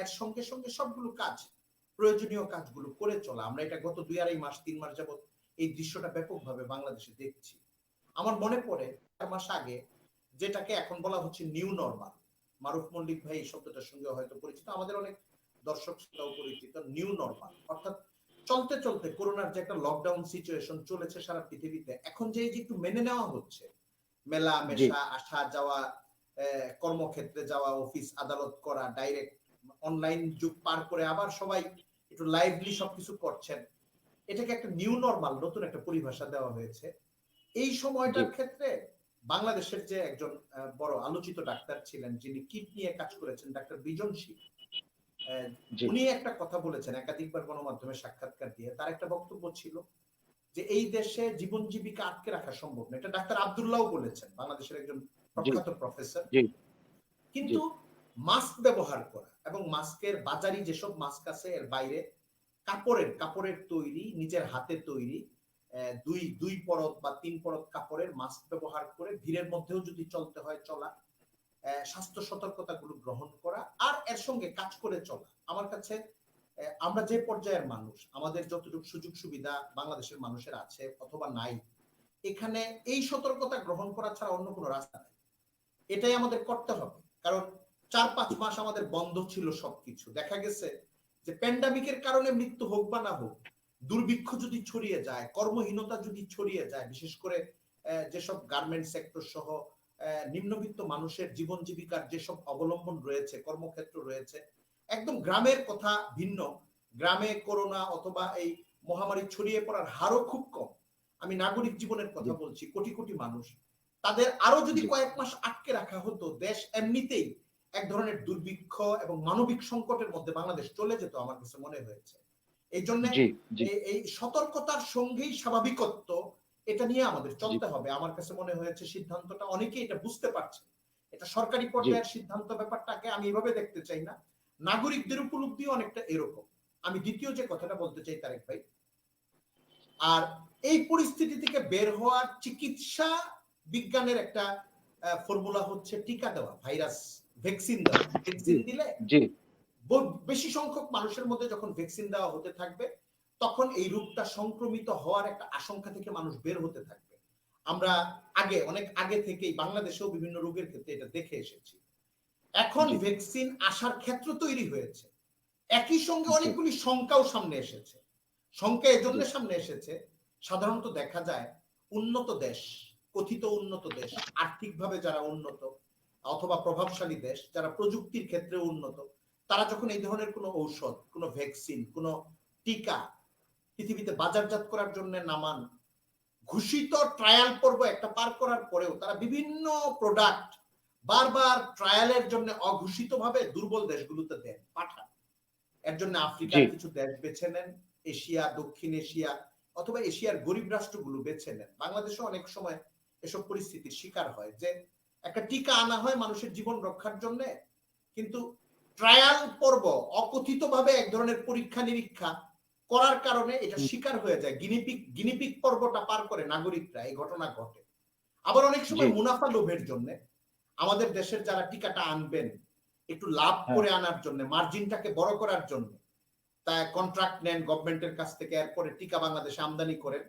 এর সঙ্গে সঙ্গে সবগুলো কাজ, প্রয়োজনীয় কাজগুলো করে চলা। আমরা এটা গত 2-2.5 মাস 3 মাস যাবত এই দৃশ্যটা ব্যাপকভাবে বাংলাদেশে দেখছি। আমার মনে পড়ে 4 মাস আগে, যেটাকে এখন বলা হচ্ছে নিউ নরমাল, মারুফ মল্লিক ভাই এই শব্দটার সঙ্গে হয়তো পরিচিত, আমাদের অনেক দর্শক শ্রোতাও পরিচিত। নিউ নরমাল অর্থাৎ চলতে চলতে করোনার যে একটা লকডাউন সিচুয়েশন চলেছে সারা পৃথিবীতে, এখন যে একটু মেনে নেওয়া হচ্ছে, মেলা মেশা, আসা যাওয়া, কর্মক্ষেত্রে যাওয়া, অফিস আদালত করা, ডাইরেক্ট অনলাইন যুগ পার করে আবার সবাই একটু লাইভলি সবকিছু করছেন, এটাকে একটা নিউ নরমাল, নতুন একটা পরিভাষা দেওয়া হয়েছে। এই সময়টার ক্ষেত্রে বাংলাদেশের যে একজন বড় আলোচিত ডাক্তার ছিলেন, যিনি কিট নিয়ে কাজ করেছেন, ডাক্তার বিজন শীল, জি উনি একটা কথা বলেছেন একাধিকবার গণমাধ্যমে সাক্ষাৎকার দিয়ে। তার একটা বক্তব্য ছিল যে এই দেশে জীবন জীবিকা আটকে রাখা সম্ভব না। এটা ডাক্তার আব্দুল্লাহ বলেছেন, বাংলাদেশের একজন জি প্রখ্যাত প্রফেসর। জি জি কিন্তু মাস্ক ব্যবহার করা এবং মাস্কের বাজারি যেসব মাস্ক আছে এর বাইরে কাপড়ের তৈরি, নিজের হাতে তৈরি দুই দুই পরত বা তিন পরত কাপড়ের মাস্ক ব্যবহার করে ভিড়ের মধ্যেও যদি চলতে হয় চলা, স্বাস্থ্য সতর্কতাগুলো গ্রহণ করা আর এর সঙ্গে কাজ করে চলা। আমার কাছে আমরা যে পর্যায়ের মানুষ, আমাদের যতটুকু সুযোগ সুবিধা বাংলাদেশের মানুষের আছে অথবা নাই, এখানে এই সতর্কতা গ্রহণ করা ছাড়া অন্য কোনো রাস্তা নাই। এটাই আমাদের করতে হবে। কারণ 4-5 মাস আমাদের বন্ধ ছিল সবকিছু। দেখা গেছে যে প্যান্ডামিকের কারণে মৃত্যু হোক বা না হোক, দুর্ভিক্ষ যদি ছড়িয়ে যায়, কর্মহীনতা যদি ছড়িয়ে যায়, বিশেষ করে যেসব গার্মেন্ট সেক্টর সহ নিম্নবিত্ত মানুষের জীবন জীবিকার যেসব অবলম্বন রয়েছে, কর্মক্ষেত্র রয়েছে, একদম গ্রামের কথা ভিন্ন। গ্রামে করোনা অথবা এই মহামারী ছড়িয়ে পড়ার হারও খুব কম। আমি নাগরিক জীবনের কথা বলছি, কোটি কোটি মানুষ। তাদের আরো যদি কয়েক মাস আটকে রাখা হতো, দেশ এমনিতেই এক ধরনের দুর্ভিক্ষ এবং মানবিক সংকটের মধ্যে বাংলাদেশ চলে যেত আমার কাছে মনে হয়েছে। এই জন্য এই সতর্কতার সঙ্গেই স্বাভাবিকত্ব, এটা নিয়ে আমাদের চলতে হবে। আমার কাছে মনে হয়েছে সিদ্ধান্তটা অনেকেই এটা বুঝতে পারছে। এটা সরকারি পর্যায়ের সিদ্ধান্ত, ব্যাপারটাকে আমি এভাবে দেখতে চাই না, নাগরিকদের উপলব্ধিও অনেকটা এরকম। আমি দ্বিতীয় যে কথাটা বলতে চাই তারেক ভাই, আর এই পরিস্থিতি থেকে বের হওয়ার চিকিৎসা বিজ্ঞানের একটা ফর্মুলা হচ্ছে টিকা দেওয়া, ভাইরাস ভ্যাকসিন দেওয়া। ভ্যাকসিন দিলে বেশি সংখ্যক মানুষের মধ্যে যখন ভ্যাকসিন দেওয়া হতে থাকবে, তখন এই রোগটা সংক্রমিত হওয়ার একটা আশঙ্কা থেকে মানুষ বের হতে থাকবে। আমরা অনেক আগে থেকেই বাংলাদেশেও বিভিন্ন রোগের ক্ষেত্রে এটা দেখে এসেছি। এখন ভ্যাকসিন আসার ক্ষেত্র তৈরি হয়েছে, একই সঙ্গে অনেকগুলি শঙ্কাও সামনে এসেছে। শঙ্কা এজন্য সামনে এসেছে, সাধারণত দেখা যায় উন্নত দেশ, কথিত উন্নত দেশ, আর্থিকভাবে যারা উন্নত অথবা প্রভাবশালী দেশ, যারা প্রযুক্তির ক্ষেত্রে উন্নত, তারা যখন এই ধরনের কোনো ঔষধ, কোনো ভ্যাকসিন, কোনো টিকা পৃথিবীতে বাজারজাত করার জন্য নামান, ঘোষিত ট্রায়াল পর্ব একটা পার করার পরেও তারা বিভিন্ন প্রোডাক্ট বারবার ট্রায়ালের জন্য অঘোষিতভাবে দুর্বল দেশগুলোতে দেন, পাঠান। এর জন্য আফ্রিকার কিছু দেশ বেছে নেন, এশিয়া, দক্ষিণ এশিয়া অথবা এশিয়ার গরিব রাষ্ট্রগুলো বেছে নেন। বাংলাদেশও অনেক সময় এসব পরিস্থিতির শিকার হয় যে একটা টিকা আনা হয় মানুষের জীবন রক্ষার জন্য, কিন্তু ট্রায়াল পর্ব অকথিতভাবে এক ধরনের পরীক্ষা নিরীক্ষা করার কারণে এটা শিকার হয়ে যায়, গিনিপিক পর্বটা পার করে নাগরিকরা। এই ঘটনা ঘটে। আবার অনেক সময় মুনাফা লোভের জন্য আমাদের দেশের যারা টিকাটা আনবেন, একটু লাভ করে আনার জন্য, মার্জিনটাকে বড় করার জন্য তা কন্ট্রাক্ট নেন গভর্নমেন্টের কাছ থেকে, এরপরে টিকা বাংলাদেশে আমদানি করেন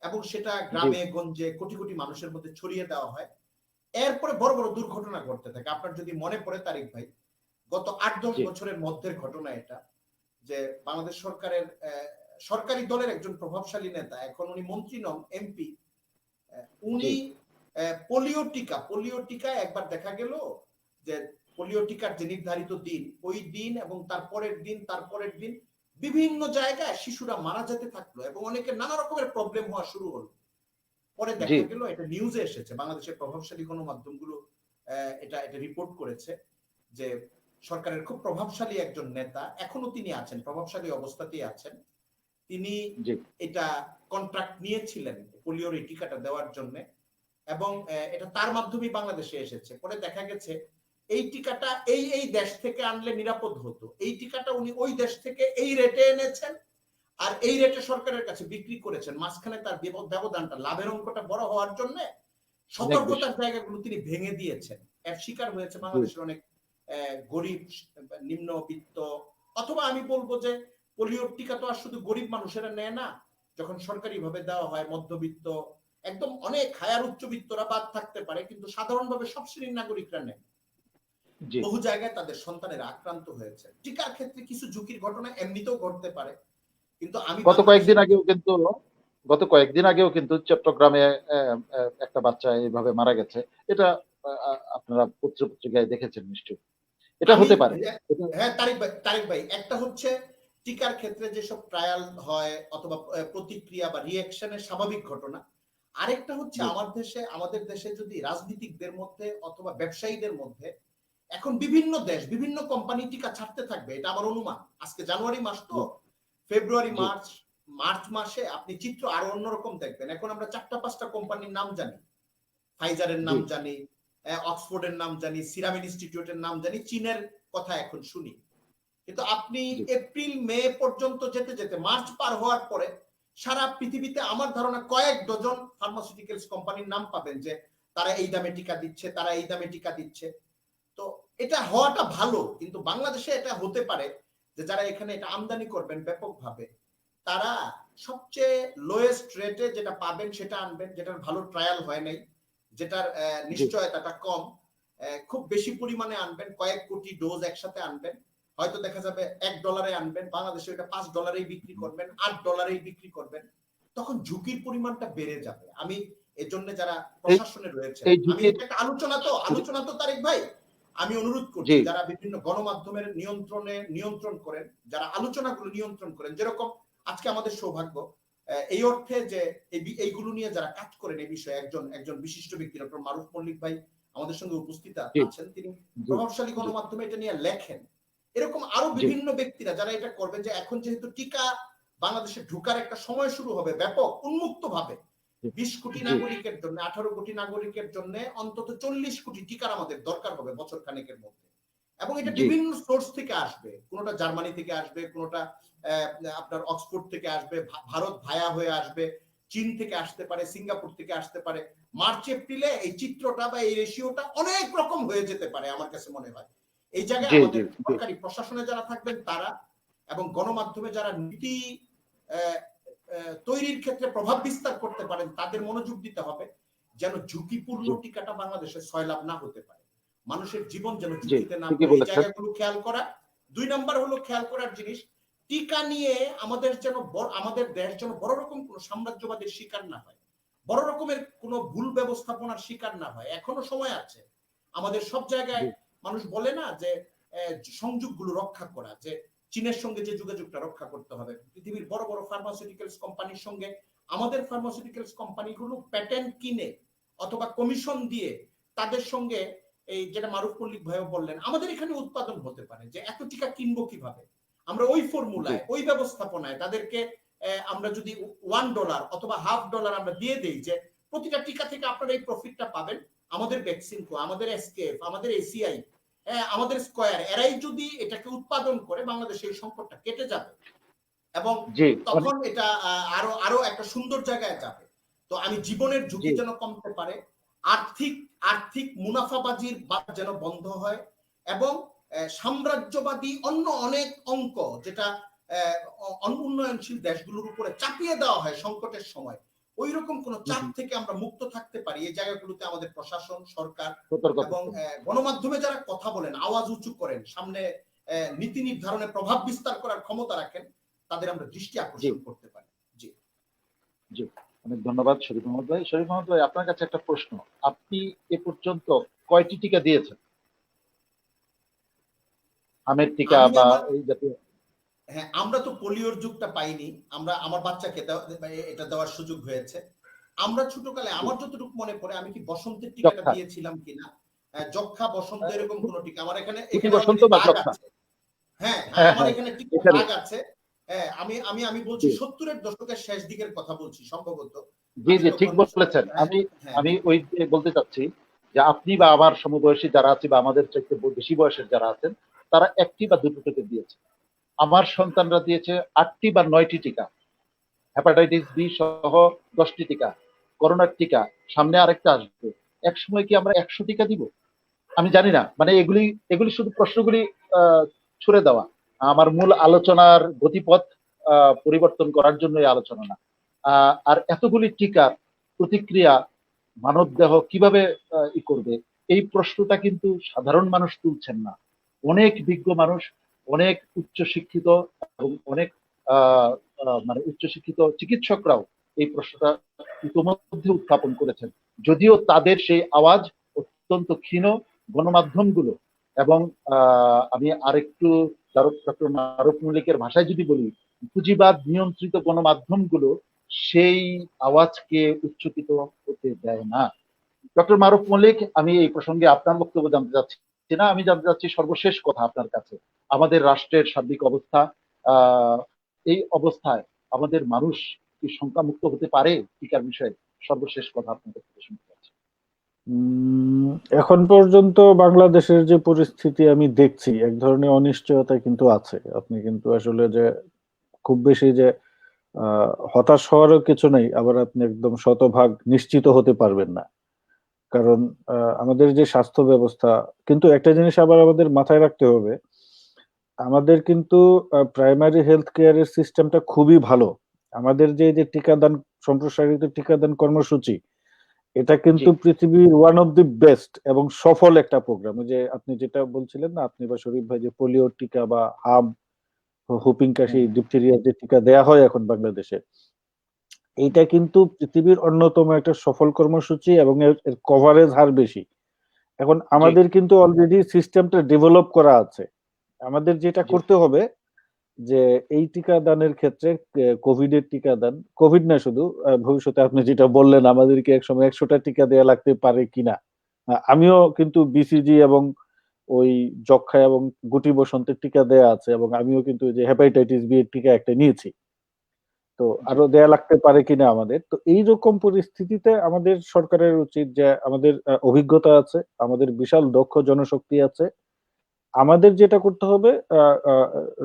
এবং সেটা গ্রামে গঞ্জে কোটি কোটি মানুষের মধ্যে ছড়িয়ে দেওয়া হয়। এরপরে বড় বড় দুর্ঘটনা ঘটতে থাকে। আপনার যদি মনে পড়ে তারিক ভাই, গত 8-10 বছরের মধ্যের ঘটনা এটা, যে বাংলাদেশ সরকারের সরকারি দলের একজন প্রভাবশালী নেতা, এখন উনি মন্ত্রী নন, এমপি, উনি পোলিও টিকা একবার দেখা গেল যে পোলিও টিকার যে নির্ধারিত দিন, ওই দিন এবং তারপরের দিন বিভিন্ন জায়গায় শিশুরা মারা যেতে থাকলো এবং অনেকের নানা রকমের প্রবলেম হওয়া শুরু হলো। পরে দেখা গেল, এটা নিউজে এসেছে, বাংলাদেশের প্রভাবশালী গণমাধ্যমগুলো এটা রিপোর্ট করেছে যে সরকারের খুব প্রভাবশালী একজন নেতা, এখনো তিনি আছেন, প্রভাবশালী অবস্থাতেই আছেন, তিনি এটা কন্ট্রাক্ট নিয়েছিলেন পোলিওর এই টিকাটা দেওয়ার জন্য এবং এটা তার মাধ্যমেই বাংলাদেশে এসেছে। পরে দেখা গেছে এই টিকাটা এই দেশ থেকে আনলে নিরাপদ হতো, এই টিকাটা উনি ওই দেশ থেকে এই রেটে এনেছেন আর এই রেটে সরকারের কাছে বিক্রি করেছেন। মাঝখানে তার ব্যবধানটা, লাভের অঙ্কটা বড় হওয়ার জন্য সতর্কতার জায়গাগুলো তিনি ভেঙে দিয়েছেন। এর শিকার হয়েছে বাংলাদেশের অনেক গরিব, নিম্নবিত্ত, অথবা আমি বলবো যে পোলিওর টিকা তো আর শুধু গরিব মানুষেরা নেয় না, যখন সরকারি ভাবে দেওয়া হয় মধ্যবিত্ত, একদম অনেক হায়ার উচ্চবিত্তরা বাদ থাকতে পারে, কিন্তু সাধারণভাবে সব শ্রেণীর নাগরিকরা নেয়। বহু জায়গায় তাদের সন্তানেরা আক্রান্ত হয়েছে। টিকার ক্ষেত্রে কিছু ঝুঁকির ঘটনা এমনিতেও ঘটতে পারে, কিন্তু আমি গত কয়েকদিন আগেও কিন্তু চট্টগ্রামে একটা বাচ্চা এইভাবে মারা গেছে, এটা আপনারা পত্রিকায় দেখেছেন নিশ্চয়ই। এটা হতে পারে। হ্যাঁ তারিক ভাই, একটা হচ্ছে টিকার ক্ষেত্রে যেসব ট্রায়াল হয় অথবা প্রতিক্রিয়া বা রিঅ্যাকশনের স্বাভাবিক ঘটনা, আরেকটা হচ্ছে আমাদের দেশে যদি রাজনীতিকদের মধ্যে অথবা ব্যবসায়ীদের মধ্যে এখন বিভিন্ন কোম্পানি টিকা ছাড়তে থাকবে, এটা আমার অনুমান। আজকে জানুয়ারি মাস তো, ফেব্রুয়ারি মার্চ মাসে আপনি চিত্র আরো অন্যরকম দেখবেন। এখন আমরা 4-5টা কোম্পানির নাম জানি, ফাইজারের নাম জানি, অক্সফোর্ডের নাম জানি, সিরাম ইনস্টিটিউটের নাম জানি, চীনের কথা এখন শুনি। কিন্তু আপনি এপ্রিল মে পর্যন্ত যেতে যেতে মার্চ পার হওয়ার পরে সারা পৃথিবীতে আমার ধারণা কয়েক ডজন ফার্মাসিউটিক্যালস কোম্পানির নাম পাবেন যে তারা এই দামে টিকা দিচ্ছে, তারা এই দামে টিকা দিচ্ছে। তো এটা হওয়াটা ভালো, কিন্তু বাংলাদেশে এটা হতে পারে যে যারা এখানে এটা আমদানি করবেন ব্যাপকভাবে, তারা সবচেয়ে লোয়েস্ট রেটে যেটা পাবেন সেটা আনবেন, যেটার ভালো ট্রায়াল হয় নাই, যেটার নিশ্চয়তাটা কম, খুব বেশি পরিমাণে আনবেন, কয়েক কোটি ডোজ একসাথে আনবেন। হয়তো দেখা যাবে $1 আনবেন, বাংলাদেশে এটা $5 বিক্রি করবেন, $8 বিক্রি করবেন। তখন ঝুঁকির পরিমাণটা বেড়ে যাবে। আমি এর জন্য যারা প্রশাসনে রয়েছে, আমি একটা আলোচনা তো তারেক ভাই, আমি অনুরোধ করছি যারা বিভিন্ন গণমাধ্যমের নিয়ন্ত্রণ করেন, যারা আলোচনাগুলো নিয়ন্ত্রণ করেন, যেরকম আজকে আমাদের সৌভাগ্য এই অর্থে যে এইগুলো নিয়ে যারা কাজ করেন এই বিষয়ে একজন বিশিষ্ট ব্যক্তি ডক্টর মারুফ মল্লিক ভাই আমাদের সঙ্গে উপস্থিত আছেন, তিনি প্রভাবশালী গণমাধ্যমে এটা নিয়ে লেখেন। এরকম আরো বিভিন্ন ব্যক্তিরা যারা এটা করবেন, যে এখন যেহেতু টিকা বাংলাদেশে ঢোকার একটা সময় শুরু হবে ব্যাপক উন্মুক্ত ভাবে, 20 কোটি নাগরিকের জন্য, 18 কোটি নাগরিকের জন্য অন্তত 40 কোটি টিকার আমাদের দরকার হবে বছর খানেকের মধ্যে। এবং এটা বিভিন্ন সোর্স থেকে আসবে, কোনটা জার্মানি থেকে আসবে, কোনটা আপনার অক্সফোর্ড থেকে আসবে, ভারত ভায়া হয়ে আসবে, চীন থেকে আসতে পারে, সিঙ্গাপুর থেকে আসতে পারে। মার্চ এপ্রিলে এই চিত্রটা বা এই রেশিওটা অনেক রকম হয়ে যেতে পারে আমার কাছে মনে হয়। এই জায়গায় আমাদের সরকারি প্রশাসনে যারা থাকবেন তারা, এবং গণমাধ্যমে যারা নীতি তৈরির ক্ষেত্রে প্রভাব বিস্তার করতে পারেন, তাদের মনোযোগ দিতে হবে যেন ঝুঁকিপূর্ণ টিকাটা বাংলাদেশে সয়লাভ না হতে পারে, মানুষের জীবন যেন ঝুঁকিতে না পড়ে, এই জায়গাগুলো খেয়াল করা। 2 নাম্বার হলো খেয়াল করার জিনিস, টিকা নিয়ে আমাদের দেশ যেন বড় রকম কোন সাম্রাজ্যবাদের শিকার না হয়, বড় রকমের কোন ভুল ব্যবস্থাপনার শিকার না হয়। এখনো সময় আছে আমাদের সব জায়গায়। মানুষ বলে না যে সংযোগগুলো রক্ষা করা, যে চীনের সঙ্গে যে যোগাযোগটা রক্ষা করতে হবে, পৃথিবীর বড় বড় ফার্মাসিউটিক্যালস কোম্পানির সঙ্গে আমাদের ফার্মাসিউটিক্যালস কোম্পানিগুলো প্যাটেন্ট কিনে অথবা কমিশন দিয়ে তাদের সঙ্গে, এই যেটা মারুফ মল্লিক ভাইও বললেন, আমাদের এখানে উৎপাদন হতে পারে, যে এত টিকা কিনবো কিভাবে, আমরা ওই ফর্মুলায়, ওই ব্যবস্থাপনায় তাদেরকে আমরা যদি $1 অথবা $1/2 আমরা দিয়ে দেই, যে প্রতিটা টিকা থেকে আপনারা এই প্রফিটটা পাবেন, আমাদের ভ্যাকসিনকো, আমাদের এসকেএফ, আমাদের এসিআই, আমাদের স্কয়ার, এরাই যদি এটাকে উৎপাদন করে, বাংলাদেশে এই সংকটটা কেটে যাবে এবং তখন এটা আরো একটা সুন্দর জায়গায় যাবে। তো আমি জীবনের ঝুঁকি যেন কমতে পারে, আর্থিক মুনাফাবাজির বাদ যেন বন্ধ হয়, এবং সাম্রাজ্যবাদী অন্য অনেক অঙ্ক যেটা উন্নয়নশীল দেশগুলোর উপরে চাপিয়ে দেওয়া হয় সংকটের সময়, ওই রকম কোন চাপ থেকে আমরা মুক্ত থাকতে পারি। এই জায়গাগুলোতে আমাদের প্রশাসন, সরকার এবং গণমাধ্যমে যারা কথা বলেন, আওয়াজ উঁচু করেন, সামনে নীতি নির্ধারণে প্রভাব বিস্তার করার ক্ষমতা রাখেন, তাদের আমরা দৃষ্টি আকর্ষণ করতে পারি। জি জি, অনেক ধন্যবাদ শরীফ মোহাম্মদ ভাই। শরীফ মোহাম্মদ ভাই, আপনার কাছে একটা প্রশ্ন, আপনি এ পর্যন্ত কয়টি টিকা দিয়েছেন? আমের টিকা বা এই জাতীয়? হ্যাঁ, আমরা তো পোলিওর যুগটা পাইনি, আমার বাচ্চাকে এটা দেওয়ার সুযোগ হয়েছে। আমরা ছোটকালে, আমার যতটুকু মনে পড়ে, আমি কি বসন্তের টিকাটা দিয়েছিলাম কিনা, যক্ষা, বসন্ত, এরকম কোন টিকা আমার এখানে বসন্ত বা যক্ষা, হ্যাঁ আমার এখানে টিকা ভাগ আছে। আমি বলছি 70-এর দশকের শেষ দিকের কথা বলছি সম্ভবত। জি জি, ঠিক বলেছেন। আমি ওই বলতে চাচ্ছি যে আপনি বা আমার সমবয়সী যারা আছে বা আমাদের চাইতে বেশি বয়সের যারা আছেন, তারা 1টি বা 2টি থেকে দিয়েছে। আমার সন্তানরা দিয়েছে 8টি বা 9টি টিকা, হেপাটাইটিস বি সহ 10টি টিকা, করোনার টিকা, সামনে আরেকটা আসবে। এক সময় কি আমরা 100 টিকা দিব? আমি জানি না, মানে এগুলি শুধু প্রশ্নগুলি ছুড়ে দেওয়া, আমার মূল আলোচনার গতিপথ পরিবর্তন করার জন্য এই আলোচনা না। আর এতগুলি টিকার প্রতিক্রিয়া মানব দেহ কিভাবে করবে, এই প্রশ্নটা কিন্তু সাধারণ মানুষ তুলছেন না। অনেক বিজ্ঞ মানুষ, অনেক উচ্চশিক্ষিত এবং অনেক মানে উচ্চশিক্ষিত চিকিৎসকরাও এই প্রশ্নটা ইতোমধ্যে উত্থাপন করেছেন, যদিও তাদের সেই আওয়াজ অত্যন্ত ক্ষীণ। গণমাধ্যমগুলো এবং আমি আরেকটু ডক্টর মারুফ মল্লিকের ভাষায় যদি বলি, পুঁজিবাদ নিয়ন্ত্রিত গণমাধ্যমগুলো সেই আওয়াজকে উচ্চকিত হতে দেয় না। ডক্টর মারুফ মল্লিক, আমি এই প্রসঙ্গে আপনার বক্তব্য জানতে চাচ্ছি না, আমি জানতে চাচ্ছি সর্বশেষ কথা আপনার কাছে। আমাদের রাষ্ট্রের সার্বিক অবস্থা, আহ এই অবস্থায় আমাদের মানুষ কি শঙ্কামুক্ত হতে পারে টিকার বিষয়ে? সর্বশেষ কথা আপনার কাছ থেকে শুনতে চাচ্ছি। এখন পর্যন্ত বাংলাদেশের যে পরিস্থিতি আমি দেখছি, এক ধরনের অনিশ্চয়তা কিন্তু আছে। আপনি কিন্তু আসলে যে খুব বেশি যে হতাশ হওয়ারও কিছু নেই, আবার আপনি একদম শতভাগ নিশ্চিত হতে পারবেন না। কারণ আমাদের যে স্বাস্থ্য ব্যবস্থা, কিন্তু একটা জিনিস আবার আমাদের মাথায় রাখতে হবে, আমাদের কিন্তু প্রাইমারি হেলথ কেয়ারের সিস্টেমটা খুবই ভালো। আমাদের যে টিকাদান, সম্প্রসারিত টিকাদান কর্মসূচি, এটা জি, কিন্তু পৃথিবীর ওয়ান অফ দি বেস্ট এবং সফল একটা প্রোগ্রাম। যে আপনি যেটা বলছিলেন না, আপনি বা শরীফ ভাই, যে পোলিও টিকা বা হাব, হুপিং কাশি, হ্যাঁ, ডিপথেরিয়ার যে টিকা দেয়া হয় এখন বাংলাদেশে, এইটা কিন্তু পৃথিবীর অন্যতম একটা সফল কর্মসূচি এবং এর কভারেজ হার বেশি। এখন জি, আমাদের কিন্তু অলরেডি সিস্টেমটা ডেভেলপ করা আছে। আমাদের যেটা জি, করতে হবে, যে এই টিকাদানের ক্ষেত্রে কোভিড এর টিকাদান, কোভিড না শুধু, ভবিষ্যতে আপনি যেটা বললেন আমাদেরকে একসময় 100টা টিকা দেয়া লাগতে পারে কিনা। আমিও কিন্তু বিসিজি এবং ওই যক্ষ্মা এবং গুটি বসন্তের টিকা দেয়া আছে, এবং আমিও কিন্তু যে হেপাটাইটিস বি এর টিকা একটা নিয়েছি। তো জি, আরো দেয়া লাগতে পারে কিনা আমাদের। তো এইরকম পরিস্থিতিতে আমাদের সরকারের উচিত, যে আমাদের অভিজ্ঞতা আছে, আমাদের বিশাল দক্ষ জনশক্তি আছে, আমাদের যেটা করতে হবে,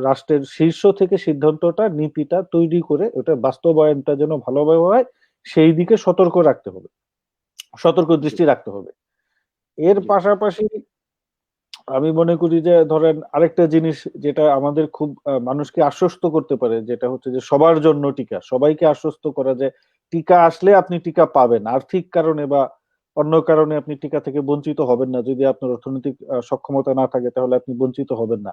রাষ্ট্রের শীর্ষ থেকে সিদ্ধান্তটা, নীতিটা তৈরি করে ওটা বাস্তবায়নটা যেন ভালোভাবে হয়, সেই দিকে সতর্ক জি, দৃষ্টি রাখতে হবে। এর জি, পাশাপাশি আমি মনে করি যে, ধরেন আরেকটা জিনিস যেটা আমাদের খুব মানুষকে আশ্বস্ত করতে পারে, যেটা হচ্ছে যে সবার জন্য টিকা, সবাইকে আশ্বস্ত করা, যে টিকা আসলে আপনি টিকা পাবেন, আর্থিক কারণে বা অন্য কারণে আপনি টিকা থেকে বঞ্চিত হবেন না। যদি আপনার অর্থনৈতিক সক্ষমতা না থাকে, তাহলে আপনি বঞ্চিত হবেন না।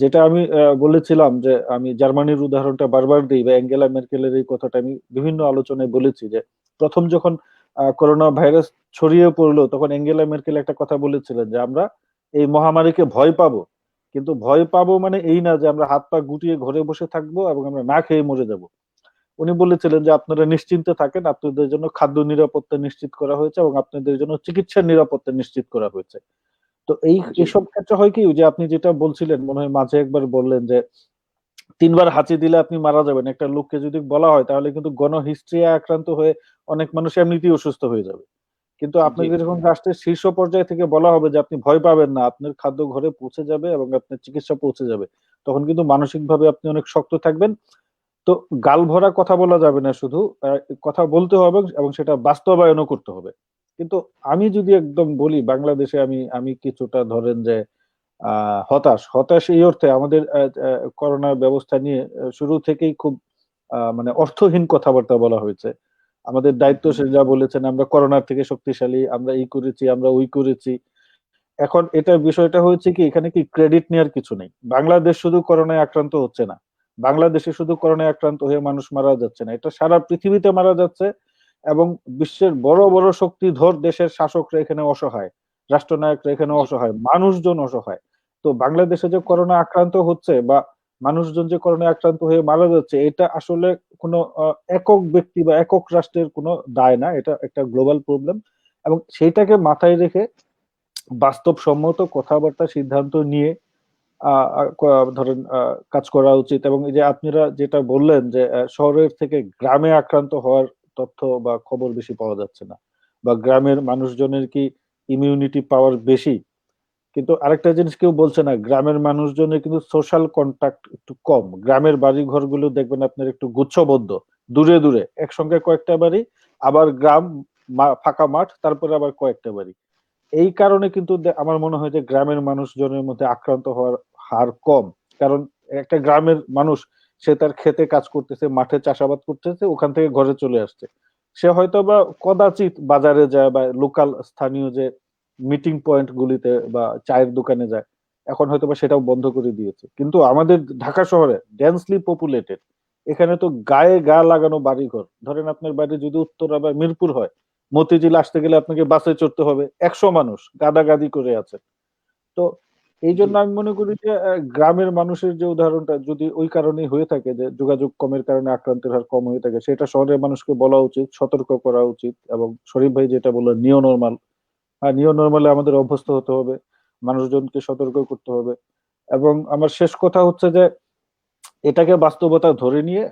যেটা আমি বলেছিলাম, যে আমি জার্মানির উদাহরণটা বারবার দিই, বা অ্যাঙ্গেলা মের্কেলের এই কথাটা আমি বিভিন্ন আলোচনায় বলেছি, যে প্রথম যখন করোনা ভাইরাস ছড়িয়ে পড়লো, তখন অ্যাঙ্গেলা মের্কেল একটা কথা বলেছিলেন, যে আমরা এই মহামারীকে ভয় পাবো, কিন্তু ভয় পাবো মানে এই না যে আমরা হাত পা গুটিয়ে ঘরে বসে থাকবো এবং আমরা না খেয়ে মরে যাব। উনি বলেছিলেন যে আপনারা নিশ্চিন্তে থাকেন, আপনাদের জন্য খাদ্য নিরাপত্তা নিশ্চিত করা হয়েছে এবং আপনাদের জন্য চিকিৎসার নিরাপত্তা নিশ্চিত করা হয়েছে। তো জি, এইসব ক্ষেত্রে হয় কি, যে আপনি যেটা বলছিলেন, মনে হয় মাঝে একবার বললেন, যে 3বার হাঁচি দিলে আপনি মারা যাবেন, একটা লোককে যদি বলা হয়, তাহলে কিন্তু গণহিস্ট্রিয়া আক্রান্ত হয়ে অনেক মানুষ এমনিতেই অসুস্থ হয়ে যাবে। কিন্তু জি, আপনাকে যখন রাষ্ট্রের শীর্ষ পর্যায় থেকে বলা হবে যে আপনি ভয় পাবেন না, আপনার খাদ্য ঘরে পৌঁছে যাবে এবং আপনার চিকিৎসা পৌঁছে যাবে, তখন কিন্তু মানসিকভাবে আপনি অনেক শক্ত থাকবেন। তো গাল ভরা কথা বলা যাবে না, শুধু কথা বলতে হবে এবং সেটা বাস্তবায়নও করতে হবে। কিন্তু আমি যদি একদম বলি, বাংলাদেশে আমি আমি কিছুটা, ধরেন যে হতাশ এই অর্থে, আমাদের করোনা ব্যবস্থা নিয়ে শুরু থেকেই খুব মানে অর্থহীন কথাবার্তা বলা হয়েছে। আমাদের দায়িত্বশীল যা বলেছেন, আমরা করোনার থেকে শক্তিশালী, আমরা এই করেছি, আমরা ওই করেছি। এখন এটা বিষয়টা হয়েছে কি, এখানে কি ক্রেডিট নেওয়ার কিছু নেই। বাংলাদেশ শুধু করোনায় আক্রান্ত হচ্ছে না, বাংলাদেশে শুধু করোনায় আক্রান্ত হয়ে মানুষ মারা যাচ্ছে না, এটা সারা পৃথিবীতে মারা যাচ্ছে। এবং বিশ্বের বড় বড় শক্তিধর দেশের শাসকরা এখানে অসহায়, রাষ্ট্রনায়করা এখানে জি, অসহায়, মানুষজন অসহায়। তো বাংলাদেশে যে করোনা আক্রান্ত হচ্ছে, বা মানুষজন যে করোনায় আক্রান্ত হয়ে মারা যাচ্ছে, এটা আসলে কোনো একক ব্যক্তি বা একক রাষ্ট্রের কোনো দায় না, এটা একটা গ্লোবাল প্রবলেম। এবং সেইটাকে মাথায় রেখে বাস্তবসম্মত কথাবার্তা, সিদ্ধান্ত নিয়ে ধরেন কাজ করা উচিত। এবং এই যে আপনারা যেটা বললেন, যে শহরের থেকে গ্রামে আক্রান্ত হওয়ার তথ্য বা খবর বেশি পাওয়া যাচ্ছে না, বা গ্রামের মানুষজনের কি ইমিউনিটি পাওয়ার বেশি, কিন্তু আরেকটা জিনিস কেউ বলছে না, গ্রামের মানুষজনের কিন্তু সোশ্যাল কন্টাক্ট একটু কম। গ্রামের বাড়ি ঘরগুলো দেখবেন আপনার একটু গুচ্ছবদ্ধ, দূরে দূরে একসঙ্গে কয়েকটা বাড়ি, আবার গ্রাম, ফাঁকা মাঠ, তারপরে আবার কয়েকটা বাড়ি। এই কারণে কিন্তু আমার মনে হয় যে গ্রামের মানুষজনের মধ্যে আক্রান্ত হওয়ার হার কম। কারণ একটা গ্রামের মানুষ, সে তার খেতে কাজ করতেছে, মাঠে চাষাবাদ করতেছে, ওখান থেকে ঘরে চলে আসছে। সে হয়তো বা কদাচিৎ বাজারে যায়, বা লোকাল স্থানীয় যে মিটিং পয়েন্ট গুলিতে বা চায়ের দোকানে যায়। এখন হয়তো বা সেটাও বন্ধ করে দিয়েছে। কিন্তু আমাদের ঢাকা শহরে ডেন্সলি পপুলেটেড, এখানে তো গায়ে গা লাগানো বাড়িঘর। ধরেন আপনার বাড়ি যদি উত্তরা বা মিরপুর হয়, মতিঝিল আসতে গেলে আপনাকে বাসে চড়তে হবে, 100 মানুষ গাদাগাদি করে আছে। তো এই জন্য আমি মনে করি যে গ্রামের মানুষের যে উদাহরণটা যদি ওই কারণেই হয়ে থাকে, যে যোগাযোগ কমের কারণে আক্রান্তের হার কম হয়ে থাকে, সেটা শহরের মানুষকে বলা উচিত, সতর্ক করা উচিত। এবং শরীফ ভাই যেটা বললো নিও নর্মাল, আর নিও নর্মালে আমাদের অভ্যস্ত হতে হবে, মানুষজনকে সতর্ক করতে হবে। এবং আমার শেষ কথা হচ্ছে যে এটাকে বাস্তবতা ধরে নিয়ে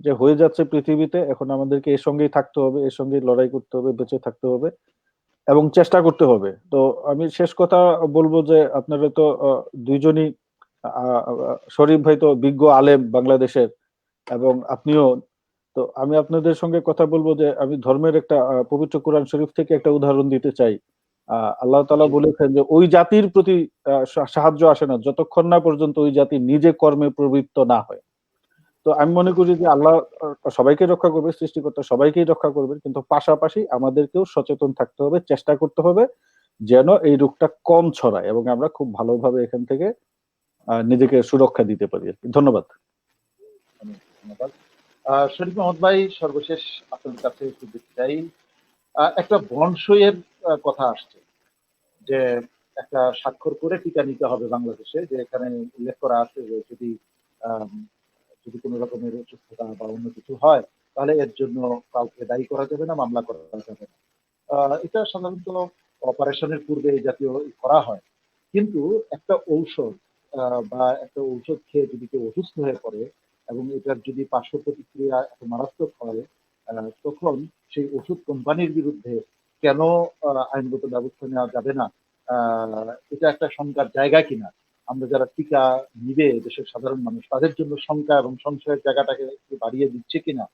যে হয়ে যাচ্ছে পৃথিবীতে, এখন আমাদেরকে এর সঙ্গেই থাকতে হবে, এর সঙ্গেই লড়াই করতে হবে, বেঁচে থাকতে হবে এবং চেষ্টা করতে হবে। তো আমি শেষ কথা বলবো যে আপনারা তো দুইজনই, শরীফ ভাই তো বিজ্ঞ আলেম বাংলাদেশের, এবং আপনিও। তো আমি আপনাদের সঙ্গে কথা বলবো যে আমি ধর্মের একটা পবিত্র কোরআন শরীফ থেকে একটা উদাহরণ দিতে চাই। আল্লাহ তাআলা বলেছেন যে ওই জাতির প্রতি সাহায্য আসে না যতক্ষণ না পর্যন্ত ওই জাতি নিজে কর্মে প্রবৃত্ত না হয়। তো আমি মনে করি যে আল্লাহ সবাইকে রক্ষা করবে, সৃষ্টিকর্তা সবাইকেই রক্ষা করবেন, কিন্তু পাশাপাশি আমাদেরকেও সচেতন থাকতে হবে, চেষ্টা করতে হবে যেন এই রোগটা কম ছড়ায় এবং আমরা খুব ভালোভাবে এখান থেকে নিজেকে সুরক্ষা দিতে পারি আর কি। ধন্যবাদ। ধন্যবাদ। শরীফ মোহাম্মদ ভাই, সর্বশেষ আপনাদের কাছে একটু দেখতে চাই, একটা বনসইয়ের কথা আসছে যে একটা স্বাক্ষর করে টিকা নিতে হবে বাংলাদেশে, যে এখানে উল্লেখ করা আছে যে যদি যদি কোনো রকমের অসুস্থতা বা অন্য কিছু হয় তাহলে এর জন্য কাউকে দায়ী করা যাবে না, মামলা করা যাবে না। এটা সাধারণত অপারেশনের পূর্বে এই জাতীয় করা হয়, কিন্তু একটা ঔষধ বা একটা ঔষধ খেয়ে যদি কেউ অসুস্থ হয়ে পড়ে এবং এটার যদি পার্শ্ব প্রতিক্রিয়া এত মারাত্মক হয়, তখন সেই ওষুধ কোম্পানির বিরুদ্ধে কেন আইনগত ব্যবস্থা নেওয়া যাবে না? এটা একটা শঙ্কার জায়গা কিনা? আমরা যারা টিকা নিবে দেশের সাধারণ মানুষ, তাদের জন্য শঙ্কা এবং সংশয়ের জায়গাটাকে একটু বাড়িয়ে দিচ্ছে কিনা,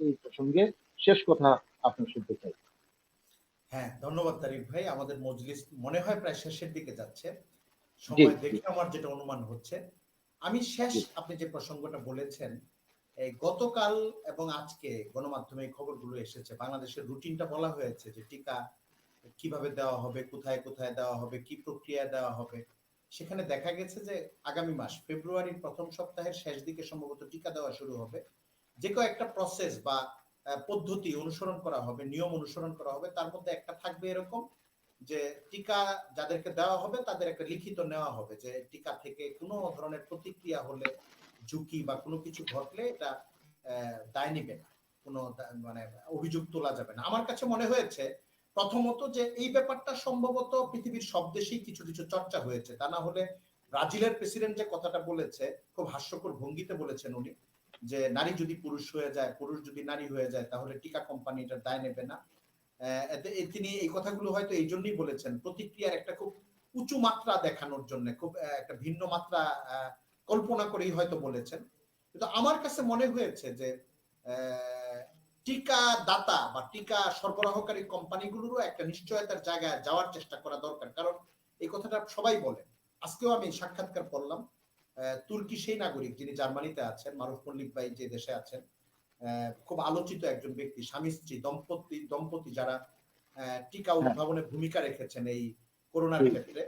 এই প্রসঙ্গে শেষ কথা আপনার শুনতে চাই। হ্যাঁ, ধন্যবাদ তারিক ভাই। আমাদের মজলিস মনে হয় প্রায় শেষের দিকে যাচ্ছে। জি সময় জি দেখে আমার যেটা অনুমান হচ্ছে, আমি জি আপনি যে প্রসঙ্গটা বলেছেন, এই গতকাল এবং আজকে গণমাধ্যমে এই খবরগুলো এসেছে, বাংলাদেশের রুটিনটা বলা হয়েছে যে টিকা কিভাবে দেওয়া হবে, কোথায় কোথায় দেওয়া হবে, কি প্রক্রিয়া দেওয়া হবে। সেখানে দেখা গেছে যে আগামী মাস ফেব্রুয়ারির প্রথম সপ্তাহের শেষ দিকে সম্ভবত টিকা দেওয়া শুরু হবে। যে কয়েকটা প্রসেস বা পদ্ধতি অনুসরণ করা হবে, নিয়ম অনুসরণ করা হবে, তার মধ্যে একটা থাকবে এরকম যে টিকা যাদেরকে দেওয়া হবে তাদের একটা লিখিত নেওয়া হবে যে টিকা থেকে কোনো ধরনের প্রতিক্রিয়া হলে, ঝুঁকি বা কোনো কিছু ঘটলে এটা দায় নিবে না, কোনো মানে অভিযোগ তোলা যাবে না। আমার কাছে মনে হয়েছে প্রথমত যে এই ব্যাপারটা সম্ভবত পৃথিবীর সব দেশেই কিছু কিছু চর্চা হয়েছে, তা না হলে ব্রাজিলের প্রেসিডেন্ট যে কথাটা বলেছে, খুব হাস্যকর ভঙ্গিতে বলেছেন উনি, যে নারী যদি পুরুষ হয়ে যায়, পুরুষ যদি নারী হয়ে যায়, তাহলে টিকা কোম্পানি এটার দায় নেবে না। তিনি এই কথাগুলো হয়তো এই জন্যই বলেছেন, প্রতিক্রিয়ার একটা খুব উঁচু মাত্রা দেখানোর জন্য, খুব একটা ভিন্ন মাত্রা কল্পনা করেই হয়তো বলেছেন। কিন্তু আমার কাছে মনে হয়েছে যে টিকা দাতা বা টিকা সরবরাহকারী কোম্পানিগুলোরও একটা নিশ্চয়তার জায়গায় যাওয়ার চেষ্টা করা দরকার, কারণ এই কথাটা সবাই বলেন। আজকেও আমি সাক্ষাৎকার করলাম তুর্কি সেই নাগরিক যিনি জার্মানিতে আছেন, মারুফ মল্লিক ভাই যে দেশে আছেন, খুব আলোচিত একজন ব্যক্তি, স্বামী স্ত্রী দম্পতি যারা টিকা উদ্ভাবনে ভূমিকা রেখেছেন এই করোনার ক্ষেত্রে।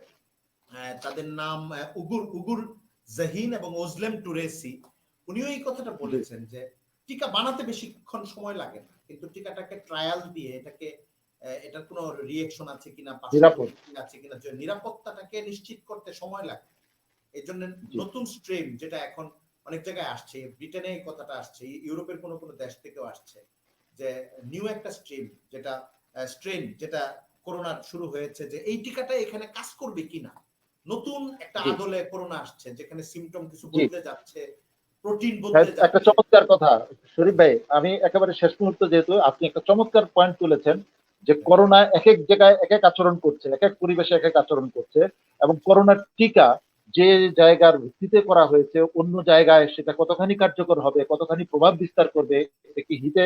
তাদের নাম উগুর জাহিন এবং ওজলেম টুরেসি। উনিও এই কথাটা বলেছেন যে টিকা বানাতে বেশিক্ষণ সময় লাগে না, কিন্তু টিকাটাকে ট্রায়াল দিয়ে এটার কোনো রিঅ্যাকশন আছে কিনা, আছে কিনা, যে নিরাপত্তাটাকে নিশ্চিত করতে সময় লাগে। এই জন্য নতুন স্ট্রেন যেটা এখন অনেক জায়গায় আসছে, ব্রিটেনে এই কথাটা আসছে, ইউরোপের কোনো কোনো দেশ থেকেও আসছে, যে নিউ একটা স্ট্রেন যেটা করোনার শুরু হয়েছে, যে এই টিকাটা এখানে কাজ করবে কিনা। নতুন একটা আদলে করোনা আসছে যেখানে সিমটম কিছু বদলে যাচ্ছে, প্রোটিন বদলে যাচ্ছে। একটা চমৎকার কথা শরীফ ভাই, আমি একেবারে শেষ মুহূর্তে, যেহেতু আপনি একটা চমৎকার পয়েন্ট তুলেছেন যে করোনা এক এক জায়গায় এক এক আচরণ করছে, এক এক পরিবেশে এক এক আচরণ করছে, এবং করোনার টিকা যে জায়গার ভিত্তিতে করা হয়েছে অন্য জায়গায় সেটা কতখানি কার্যকর হবে, কতখানি প্রভাব বিস্তার করবে, এটা কি হিতে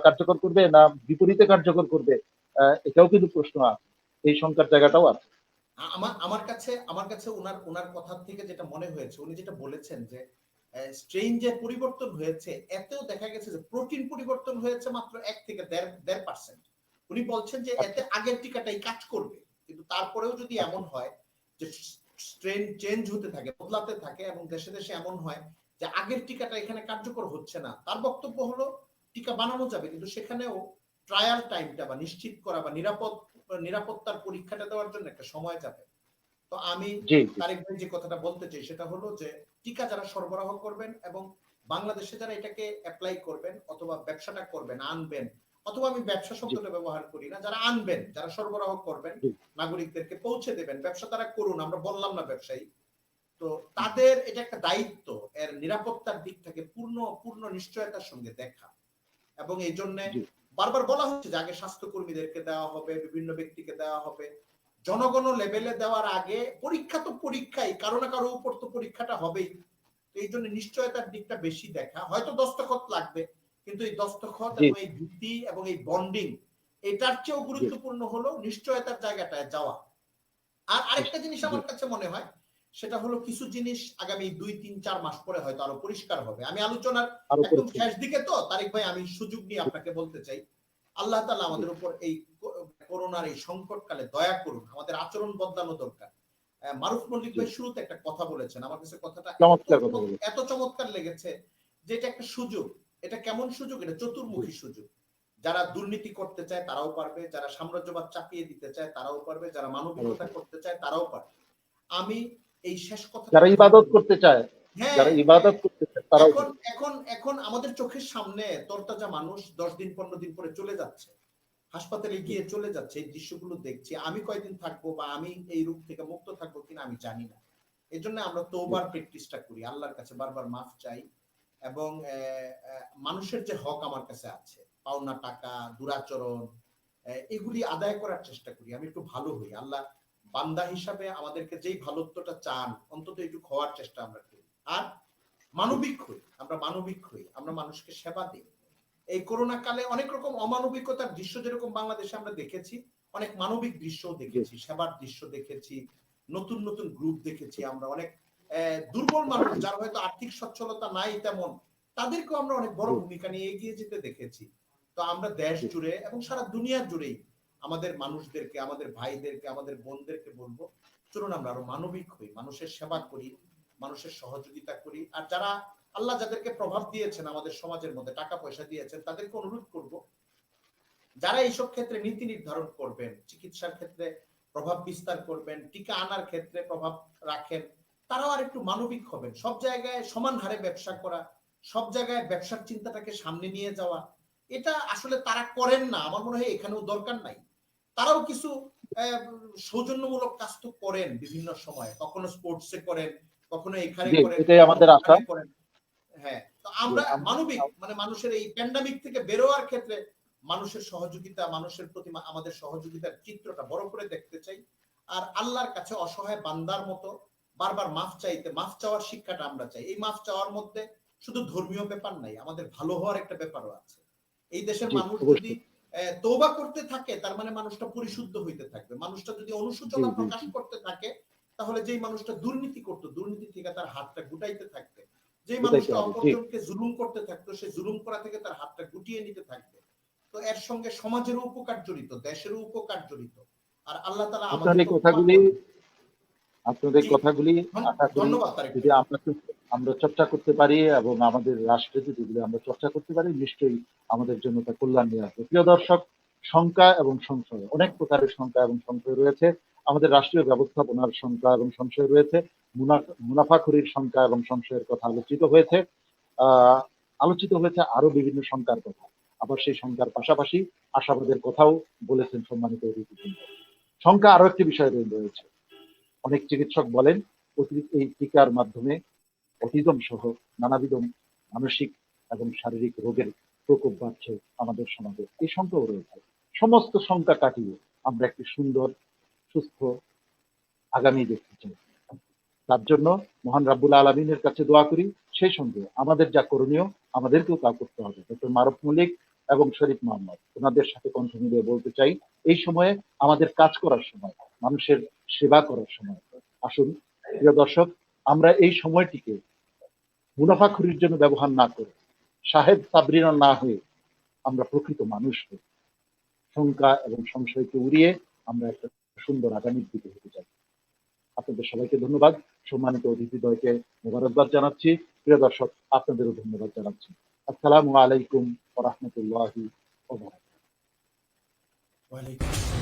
কার্যকর করবে না বিপরীতে কার্যকর করবে, এটাও কিন্তু প্রশ্ন আছে, এই শঙ্কার জায়গাটাও আছে। আমার কাছে ওনার কথা থেকে যেটা মনে হয়েছে, উনি যেটা বলেছেন যে স্ট্রেন যে পরিবর্তন হয়েছে, এতেও দেখা গেছে যে প্রোটিন পরিবর্তন হয়েছে মাত্র 1 থেকে 1.5%। উনি বলছেন যে এতে আগের টিকাটাই কাজ করবে, কিন্তু তারপরেও যদি এমন হয় যে স্ট্রেন চেঞ্জ হতে থাকে, বদলাতে থাকে, এবং দেশে দেশে এমন হয় যে আগের টিকাটা এখানে কার্যকর হচ্ছে না, তার বক্তব্য হলো টিকা বানানো যাবে, কিন্তু সেখানেও ট্রায়াল টাইমটা বা নিশ্চিত করা বা নিরাপত্তার পরীক্ষাটা দেওয়ার জন্য একটা সময় যাবে। তো আমি জি তারেক ভাই যে কথাটা বলতে চাই সেটা হলো যে টিকা যারা সরবরাহ করবেন এবং বাংলাদেশে যারা এটাকে অ্যাপ্লাই করবেন অথবা ব্যবসাটা করবেন আনবেন, অথবা আমি ব্যবসা শব্দটা ব্যবহার করি না, যারা আনবেন, যারা সরবরাহ করবেন, জি নাগরিকদেরকে পৌঁছে দেবেন, ব্যবসা তারা করুন, আমরা বললাম না ব্যবসায়ী, তো তাদের এটা একটা দায়িত্ব এর নিরাপত্তার দিক থেকে পূর্ণ পূর্ণ নিশ্চয়তার সঙ্গে দেখা। এবং এই জন্য জি বারবার বলা হচ্ছে যে আগে স্বাস্থ্যকর্মীদেরকে দেওয়া হবে, বিভিন্ন ব্যক্তিকে দেওয়া হবে, জনগণ লেভেলে দেওয়ার আগে পরীক্ষা তো পরীক্ষাই, কারো না কারো উপর তো পরীক্ষাটা হবেই। এই জন্য নিশ্চয়তার দিকটা বেশি দেখা, হয়তো দস্তখত লাগবে, কিন্তু এই দস্তখত জি এবং এই ভিত্তি এবং এই বন্ডিং এটার চেয়েও গুরুত্বপূর্ণ হলো নিশ্চয়তার জায়গাটায় যাওয়া। আর আরেকটা জিনিস আমার কাছে মনে হয় সেটা হলো কিছু জিনিস আগামী 2-3-4 মাস পরে হয়তো আরো পরিষ্কার হবে। আমি আলোচনার আরো একদম পরিষ্কার। শেষ দিকে তো তারিক ভাই, আমি সুযোগ নিয়ে আপনাকে বলতে চাই, আল্লাহ তাআলা আমাদের উপর এই করোনার এই সংকটকালে দয়া করুন, আমাদের আচরণ বদলানো দরকার। মারুফ মল্লিক ভাই শুরুতে একটা কথা বলেছেন, আমার কাছে কথাটা চমৎকার কথা বলেছেন। এত চমৎকার লেগেছে যে এটা একটা সুযোগ। এটা কেমন সুযোগ? এটা চতুর্মুখী সুযোগ। যারা দুর্নীতি করতে চায় তারাও পারবে, যারা সাম্রাজ্যবাদ চাপিয়ে দিতে চায় তারাও পারবে, যারা মানবিকতা করতে চায় তারাও পারবে। আমি এই শেষ কথা, যারা ইবাদত করতে চায়, হ্যাঁ, যারা ইবাদত করতে চায় তারাও এখন এখন এখন আমাদের চোখের সামনে তরতাজা মানুষ 10 দিন 15 দিন পরে চলে যাচ্ছে, হাসপাতালে গিয়ে চলে যাচ্ছে, এই দৃশ্যগুলো দেখছি। আমি কয়দিন থাকবো বা আমি এই রোগ থেকে মুক্ত থাকবো কিনা আমি জানি না। এই জন্য আমরা তওবার প্র্যাকটিসটা করি, আল্লাহর কাছে বারবার মাফ চাই, এবং মানুষের যে হক আমার কাছে আছে, পাওনা টাকা, দুরাচরণ, এগুলি আদায় করার চেষ্টা করি। আমি একটু ভালো হই, আল্লাহ বান্দা হিসাবে আমাদেরকে যেই ভালোত্বটা চান অন্তত একটু হওয়ার চেষ্টা আমরা করি। আর মানবিক হই, আমরা মানবিক হই, আমরা মানুষকে সেবা দিই। এই করোনা কালে অনেক রকম অমানবিকতার দৃশ্য যেরকম বাংলাদেশে আমরা দেখেছি, অনেক মানবিক দৃশ্যও দেখেছি, সেবার দৃশ্য দেখেছি, নতুন নতুন গ্রুপ দেখেছি আমরা, অনেক দুর্বল মানুষ যারা হয়তো আর্থিক সচ্ছলতা নাই তেমন, তাদেরকেও আমরা অনেক বড় ভূমিকা নিয়ে এগিয়ে যেতে দেখেছি। তো আমরা দেশ জুড়ে এবং সারা দুনিয়া জুড়েই আমাদের মানুষদেরকে, আমাদের ভাইদেরকে, আমাদের বোনদেরকে বলবো, চলুন আমরা আরো মানবিক হই, মানুষের সেবা করি, মানুষের সহযোগিতা করি। আর যারা আল্লাহ যাদেরকে প্রভাব দিয়েছেন আমাদের সমাজের মধ্যে, টাকা পয়সা দিয়েছেন, তাদেরকে অনুরোধ করব, যারা এইসব ক্ষেত্রে নীতি নির্ধারণ করবেন, চিকিৎসার ক্ষেত্রে প্রভাব বিস্তার করবেন, টিকা আনার ক্ষেত্রে প্রভাব রাখেন, তারাও আর একটু মানবিক হবেন। সব জায়গায় সমান হারে ব্যবসা করা, সব জায়গায় ব্যবসার চিন্তাটাকে সামনে নিয়ে যাওয়া, এটা আসলে তারা করেন না। আমার মনে হয় এখানেও দরকার নাই। তারাও কিছু সৌজন্যমূলক কাজ তো করেন বিভিন্ন সময়, কখনো স্পোর্টসে করেন, কখনো এখানে করেন, এটাই আমাদের আশা। করেন। হ্যাঁ, তো আমরা মানবিক, মানে মানুষের এই প্যান্ডামিক থেকে বেরোয়ার ক্ষেত্রে মানুষের সহযোগিতা, মানুষের প্রতি আমাদের সহযোগিতার চিত্রটা বড় করে দেখতে চাই। আর আল্লাহর কাছে অসহায় বান্দার মতো বারবার মাফ চাইতে, মাফ চাওয়ার শিক্ষাটা আমরা চাই। এই মাফ চাওয়ার মধ্যে শুধু ধর্মীয় ব্যাপার নাই, আমাদের ভালো হওয়ার একটা ব্যাপারও আছে। এই দেশের মানুষ যদি তওবা করতে থাকে, তার মানে মানুষটা পরিশুদ্ধ হইতে থাকবে। মানুষটা যদি অনুশোচনা প্রকাশ করতে থাকে, তাহলে যেই মানুষটা দুর্নীতি করতো, দুর্নীতি থেকে তার হাতটা গুটাইতে থাকবে। যে মানুষটা অপরজনকে জুলুম করতে থাকতো, সে জুলুম করা থেকে তার হাতটা গুটিয়ে নিতে থাকবে। তো এর সঙ্গে সমাজেরও উপকার জড়িত, দেশেরও উপকার জড়িত। আর আল্লাহ তাআলা আমাদের আপনাদের কথাগুলি আশা করি ধন্যবাদ তারেক যদি আমরা চর্চা করতে পারি এবং আমাদের রাষ্ট্রে যদি আমরা চর্চা করতে পারি, নিশ্চয়ই আমাদের জন্য তা কল্যাণ নিয়ে আসবে। প্রিয় দর্শক, শঙ্কা এবং সংশয়, অনেক প্রকারের শঙ্কা এবং সংশয় রয়েছে। আমাদের রাষ্ট্রীয় ব্যবস্থাপনার শঙ্কা এবং সংশয় রয়েছে, মুনাফাখোরির শঙ্কা এবং সংশয়ের কথা আলোচিত হয়েছে। আরো বিভিন্ন শঙ্কার কথা। আবার সেই শঙ্কার পাশাপাশি আশাবাদের কথাও বলেছেন সম্মানিত অতিথিবৃন্দ। শঙ্কা আরো একটি বিষয় রয়েছে। অনেক চিকিৎসক বলেন এই টিকার মাধ্যমে অটিজম সহ নানাবিধ মানসিক এবং শারীরিক রোগের প্রকোপ বাড়ছে আমাদের সমাজে। এই শঙ্কাও রয়েছে। সমস্ত শঙ্কা কাটিয়ে আমরা একটি সুন্দর সুস্থ আগামী দেখতে চাই। তার জন্য মহান রাব্বুল আলামিনের কাছে দোয়া করি। সেই সঙ্গে আমাদের যা করণীয়, আমাদেরকেও তা করতে হবে। ডক্টর মারুফ মল্লিক এবং শরীফ মোহাম্মদ, ওনাদের সাথে কণ্ঠ মিলিয়ে বলতে চাই, এই সময়ে আমাদের কাজ করার সময়, মানুষের সেবা করার সময়। আসুন প্রিয় দর্শক, আমরা এই সময়টিকে মুনাফাখুরির জন্য ব্যবহার না করে, সাহেব সাবরিনা না হয়ে আমরা প্রকৃত মানুষ হই। শঙ্কা এবং সংশয়কে উড়িয়ে আমরা একটা সুন্দর আগামীর দিকে হেঁটে যাই। আপনাদের সবাইকে ধন্যবাদ। সম্মানিত অতিথিদ্বয়কে মোবারকবাদ জানাচ্ছি। প্রিয় দর্শক, আপনাদেরও ধন্যবাদ জানাচ্ছি। আসসালামু আলাইকুম ওয়া রাহমাতুল্লাহি ওয়া বারাকাতুহু। ওয়ালাইকুম